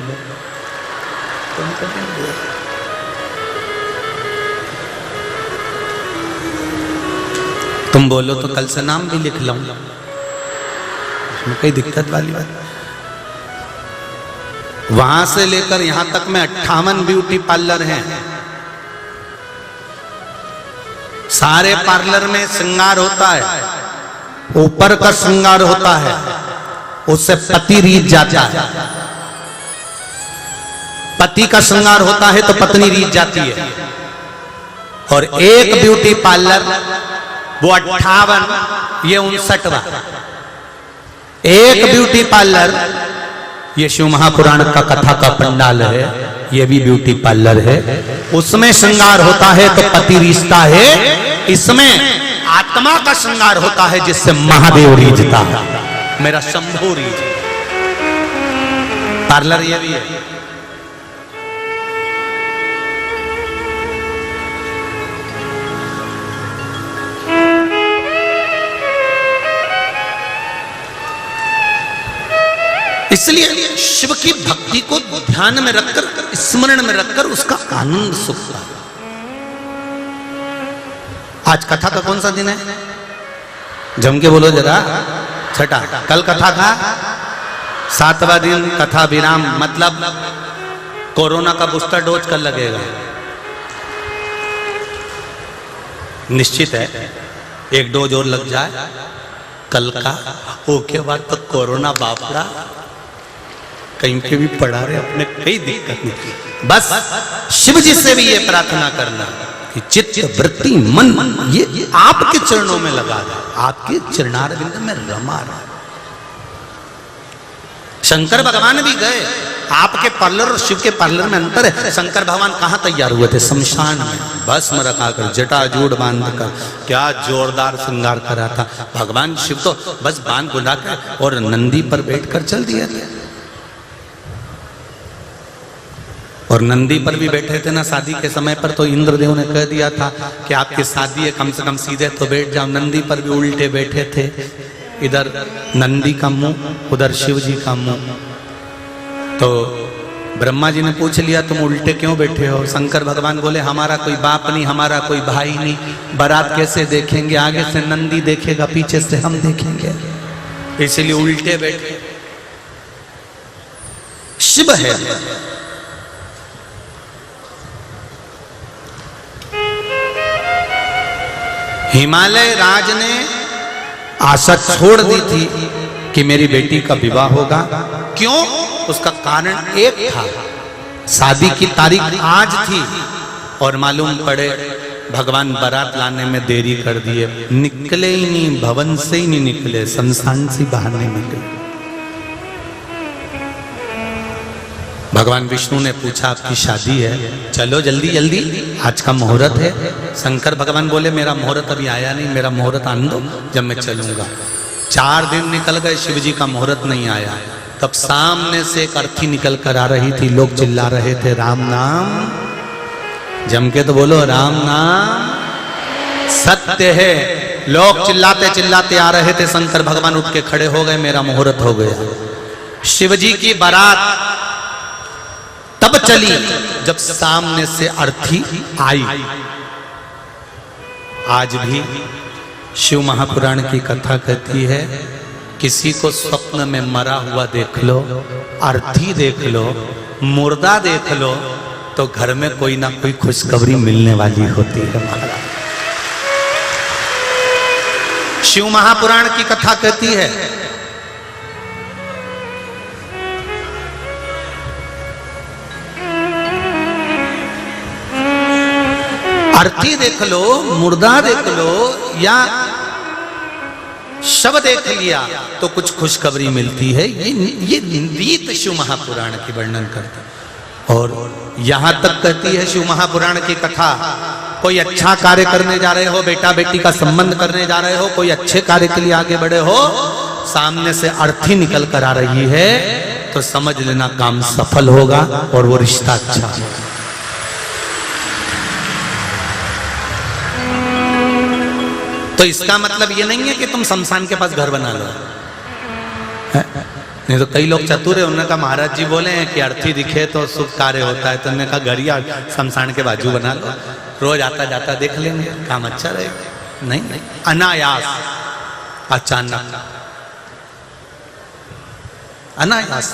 तुम बोलो तो कल से नाम भी लिख लूं, इसमें कोई दिक्कत वाली बात। वहां से लेकर यहां तक में 58 ब्यूटी पार्लर हैं। सारे पार्लर में श्रृंगार होता है, ऊपर का श्रृंगार होता है, उससे पति रीझ जाता है। पति का श्रृंगार होता है तो पत्नी रीझ जाती है। और एक ब्यूटी पार्लर वो 58, ये 59वां। एक ब्यूटी पार्लर ये शिव महापुराण का कथा का पंडाल है, ये भी ब्यूटी पार्लर है। उसमें श्रृंगार होता है तो पति रीझता है, इसमें आत्मा का श्रृंगार होता है जिससे महादेव रीझता है, मेरा शंभू रीझ। पार्लर ये भी है। इसलिए शिव की भक्ति को ध्यान में रखकर, स्मरण में रखकर उसका आनंद सुख है। आज कथा का कौन सा दिन है? जम के बोलो जरा। छठा। कल कथा का 7वां दिन, कथा विराम, मतलब कोरोना का बूस्टर डोज कल लगेगा, निश्चित है। एक डोज और लग जाए कल का, ओके बाद तो कोरोना बापड़ा कहीं के भी पढ़ा रहे, अपने कोई दिक्कत नहीं। बस शिव जी से भी ये प्रार्थना करना कि चित्त वृत्ति मन ये आपके चरणों में लगा दे, आपके चरणारविंद में रमा रहा। शंकर भगवान भी गए, आपके पार्लर और शिव के पार्लर में अंतर है। शंकर भगवान कहाँ तैयार हुए थे? शमशान में, भस्म रखाकर, जटाजूट बांधकर, क्या जोरदार श्रृंगार करा था। भगवान शिव तो बस बांध बुला कर और नंदी पर बैठकर चल दिए थे। और नंदी पर भी बैठे थे ना शादी के समय पर, तो इंद्रदेव ने कह दिया था कि आपकी शादी है, कम से कम सीधे तो बैठ जाओ। नंदी पर भी उल्टे बैठे थे, इधर नंदी का मुंह, उधर शिव जी का मुंह। तो ब्रह्मा जी ने पूछ लिया तुम उल्टे क्यों बैठे हो? शंकर भगवान बोले हमारा कोई बाप नहीं, हमारा कोई भाई नहीं, बारात कैसे देखेंगे? आगे से नंदी देखेगा, पीछे से हम देखेंगे, इसलिए उल्टे बैठे। शिव है। हिमालय राज ने आशा छोड़ दी थी कि मेरी बेटी का विवाह होगा। क्यों? उसका कारण एक था, शादी की तारीख आज थी और मालूम पड़े भगवान बारात लाने में देरी कर दिए, निकले ही नहीं, भवन से ही नहीं निकले, शमशान से बाहर नहीं निकले। भगवान विष्णु ने पूछा आपकी शादी है, चलो जल्दी जल्दी, आज का मुहूर्त है। शंकर भगवान बोले मेरा मुहूर्त अभी आया नहीं, मेरा मुहूर्त आने दो, जब मैं चलूंगा। 4 दिन निकल गए, शिव जी का मुहूर्त नहीं आया। तब सामने से एक अर्थी निकल कर आ रही थी, लोग चिल्ला रहे थे राम नाम, जम के तो बोलो राम नाम सत्य है। लोग चिल्लाते चिल्लाते आ रहे थे, शंकर भगवान उठ के खड़े हो गए, मेरा मुहूर्त हो गया। शिव जी की बारात तब चली जब सामने से अर्थी आई। आज भी शिव महापुराण की कथा कहती है, किसी को स्वप्न में मरा हुआ देख लो, अर्थी देख लो, मुर्दा देख लो, तो घर में कोई ना कोई खुशखबरी मिलने वाली होती है। महाराज शिव महापुराण की कथा कहती है अर्थी देख लो, मुर्दा देख लो या शव देख लिया तो कुछ खुशखबरी मिलती है। ये रीत शिव महापुराण की वर्णन करता है। और यहां तक कहती है शिव महापुराण की कथा, कोई अच्छा कार्य करने जा रहे हो, बेटा बेटी का संबंध करने जा रहे हो, कोई अच्छे कार्य के लिए आगे बढ़े हो, सामने से अर्थी निकल कर आ रही है तो समझ लेना काम सफल होगा और वो रिश्ता अच्छा होगा। तो इसका मतलब ये नहीं है कि तुम शमशान के पास घर बना लो, नहीं तो कई लोग चतुर है, उन्होंने कहा महाराज जी बोले हैं कि अर्थी दिखे तो शुभ कार्य होता है, तो उन्होंने कहा घर या शमशान के बाजू बना लो, रोज आता जाता देख लेंगे, काम अच्छा रहेगा। नहीं, अनायास, अचानक, अनायास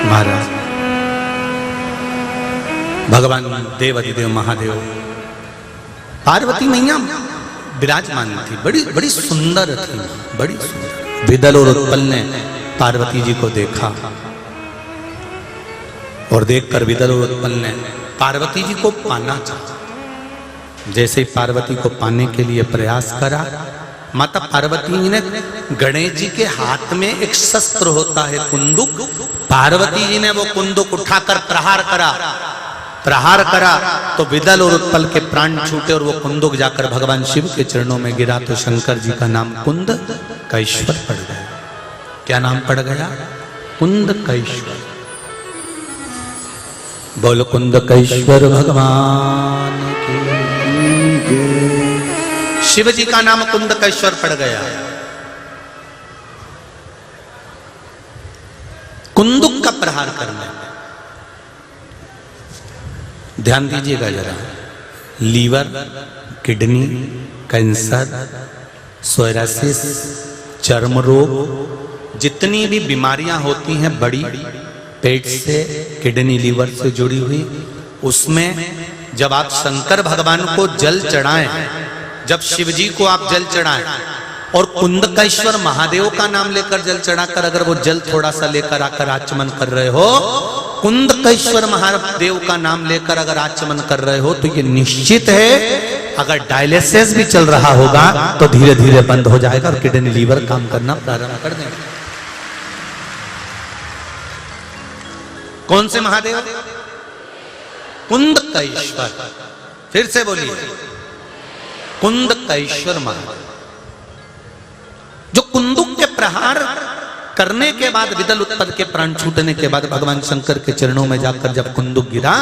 महाराज भगवान देव अधिदेव महादेव पार्वती मैया विराजमान थी, बड़ी बड़ी सुंदर थी, बड़ी सुंदर। विदल और उत्पल ने पार्वती जी को देखा और देखकर विदल और उत्पल ने पार्वती जी को पाना चाहा। जैसे ही पार्वती को पाने के लिए प्रयास करा, माता पार्वती जी ने गणेश जी के हाथ में एक शस्त्र होता है कुंदुक, पार्वती जी ने वो कुंदुक उठाकर प्रहार करा तो विदल और उत्पल के प्राण छूटे और वो कुंदुक जाकर भगवान शिव के चरणों में गिरा तो शंकर जी का नाम कुंद कैश्वर पड़ गया। क्या नाम पड़ गया? कुंद कैश्वर। बोल कुंद कैश्वर भगवान की। शिव जी का नाम कुंद कैश्वर पड़ गया। कुंदुक का प्रहार करने, ध्यान दीजिएगा जरा, लीवर, किडनी, कैंसर, सोरासिस, चर्म रोग, जितनी भी बीमारियां होती हैं बड़ी पेट से, किडनी, लीवर से जुड़ी हुई, उसमें जब आप शंकर भगवान को जल चढ़ाएं, जब शिव जी को आप जल चढ़ाएं और कुंदकेश्वर महादेव का नाम लेकर जल चढ़ाकर अगर वो जल थोड़ा सा लेकर आकर आचमन कर रहे हो, कुंदकेश्वर महादेव का नाम लेकर अगर आचमन कर रहे हो, तो ये निश्चित है अगर डायलिसिस भी चल रहा होगा तो धीरे धीरे बंद हो जाएगा और किडनी लीवर काम करना प्रारंभ कर देंगे। कौन से महादेव? कुंदकेश्वर। फिर से बोलिए, कुंदकेश्वर महादेव। जो कुंदुक के प्रहार करने के बाद, विदल उत्पल के प्राण छूटने के बाद भगवान शंकर के चरणों में जाकर जब कुंदुक गिरा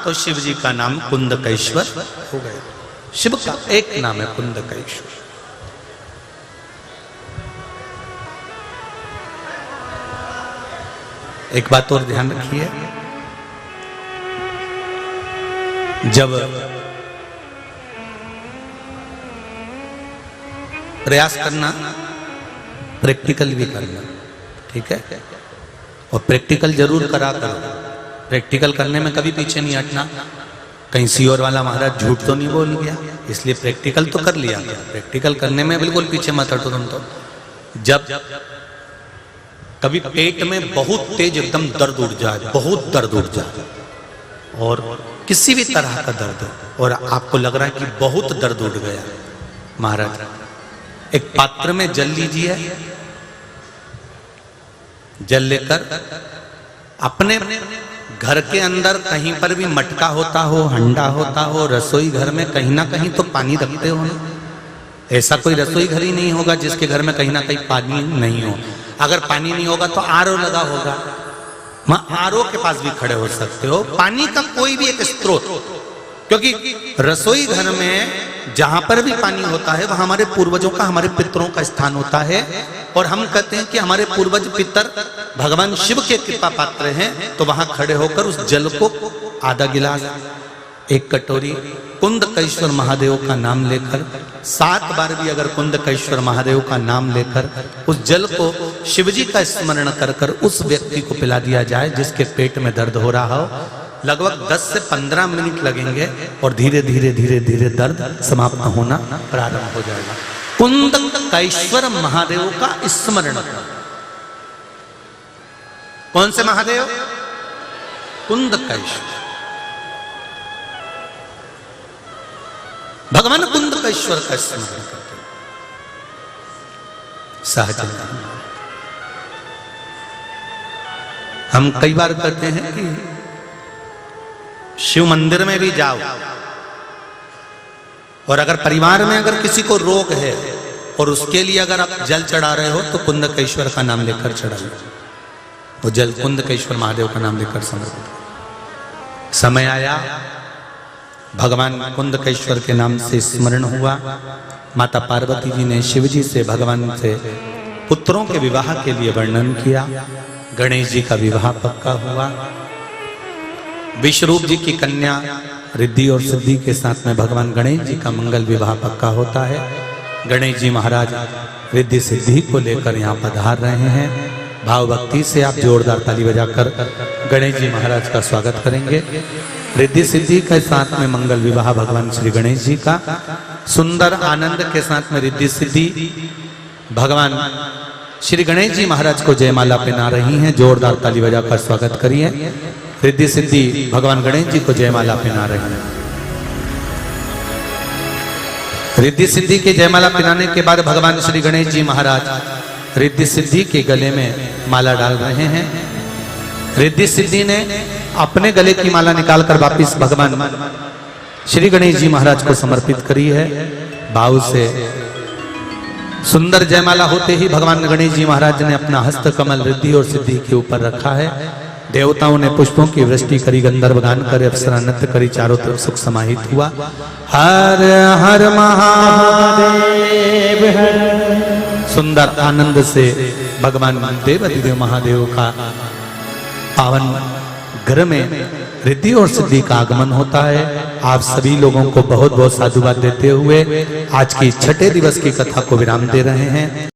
तो शिव जी का नाम कुंदकेश्वर हो गया। शिव का एक नाम है कुंदकेश्वर। एक बात और ध्यान रखिए, जब प्रयास करना, प्रैक्टिकल भी करना, ठीक है? और प्रैक्टिकल जरूर करा करो। प्रैक्टिकल करने में कभी पीछे नहीं हटना। कहीं सीओर वाला महाराज झूठ तो नहीं बोल गया, इसलिए प्रैक्टिकल तो कर लिया। प्रैक्टिकल करने में बिल्कुल पीछे मत हटो तुम तो। जब कभी पेट में बहुत तेज एकदम दर्द उठ जाए, बहुत दर्द उठ जाए, और किसी भी तरह का दर्द, और आपको लग रहा है कि बहुत दर्द उठ गया, महाराज एक पात्र में जल लीजिए, जल लेकर अपने घर के अंदर कहीं पर भी मटका होता हो, हंडा होता हो, रसोई घर में कहीं ना कहीं तो पानी रखते हो ना। ऐसा कोई रसोई घर ही नहीं होगा जिसके घर में कहीं ना कहीं पानी नहीं हो। अगर पानी नहीं होगा तो आरओ लगा होगा, वहां आरओ के पास भी खड़े हो सकते हो। पानी का कोई भी एक स्रोत, क्योंकि रसोई घर में जहां पर भी पानी होता है वह हमारे पूर्वजों का, हमारे पितरों का स्थान होता है। और हम कहते हैं कि हमारे पूर्वज पितर भगवान शिव के कृपा पात्र हैं, तो वहां खड़े होकर उस जल को आधा गिलास, एक कटोरी कुंदकेश्वर महादेव का नाम लेकर 7 बार भी अगर कुंदकेश्वर महादेव का नाम लेकर उस जल को शिवजी का स्मरण कर कर उस व्यक्ति को पिला दिया जाए जिसके पेट में दर्द हो रहा हो। लगभग 10 से 15 मिनट लगेंगे और धीरे धीरे धीरे धीरे दर्द समाप्त होना प्रारंभ हो जाएगा। कुंदकेश्वर महादेव का स्मरण करो। कौन से महादेव? कुंदकेश्वर। भगवान कुंदकेश्वर का स्मरण करते सहज। हम कई बार कहते हैं कि शिव मंदिर में भी जाओ और अगर परिवार में अगर किसी को रोग है और उसके लिए अगर आप जल चढ़ा रहे हो तो कुंदकेश्वर का नाम लेकर चढ़ाइए। वो जल कुंदकेश्वर महादेव का नाम लेकर समर्पित। समय आया, भगवान कुंदकेश्वर के नाम से स्मरण हुआ। माता पार्वती जी ने शिव जी से भगवान से पुत्रों के विवाह के लिए वर्णन किया। गणेश जी का विवाह पक्का हुआ। विश्वरूप जी की कन्या रिद्धि और सिद्धि के साथ में भगवान गणेश जी का मंगल विवाह पक्का होता है। गणेश जी महाराज रिद्धि सिद्धि को लेकर यहाँ पधार रहे हैं। भाव भक्ति से आप जोरदार ताली बजाकर गणेश जी महाराज का स्वागत करेंगे। रिद्धि सिद्धि के साथ में मंगल विवाह भगवान श्री गणेश जी का, सुंदर आनंद के साथ में रिद्धि सिद्धि भगवान श्री गणेश जी महाराज को जयमाला पहना रही हैं। जोरदार ताली बजाकर स्वागत करिए। रिद्धि सिद्धि भगवान गणेश जी को जयमाला पहना रहे हैं। रिद्धि सिद्धि के जयमाला पहनाने के बाद भगवान श्री गणेश जी महाराज रिद्धि सिद्धि के गले में माला डाल रहे हैं। रिद्धि सिद्धि ने अपने गले की माला निकालकर वापिस भगवान श्री गणेश जी महाराज को समर्पित करी है। भाव से सुंदर जयमाला होते ही भगवान गणेश जी महाराज ने अपना हस्त कमल रिद्धि और सिद्धि के ऊपर रखा है। देवताओं ने पुष्पों की वृष्टि करी, गंधर्व गान करे, अप्सरा नृत्य करी, चारों तरफ सुख समाहित हुआ। हर हर महादेव हर। सुंदर आनंद से भगवान देवाधिदेव महादेव का पावन घर में रिद्धि और सिद्धि का आगमन होता है। आप सभी लोगों को बहुत बहुत साधुवाद देते हुए आज की छठे दिवस की कथा को विराम दे रहे हैं।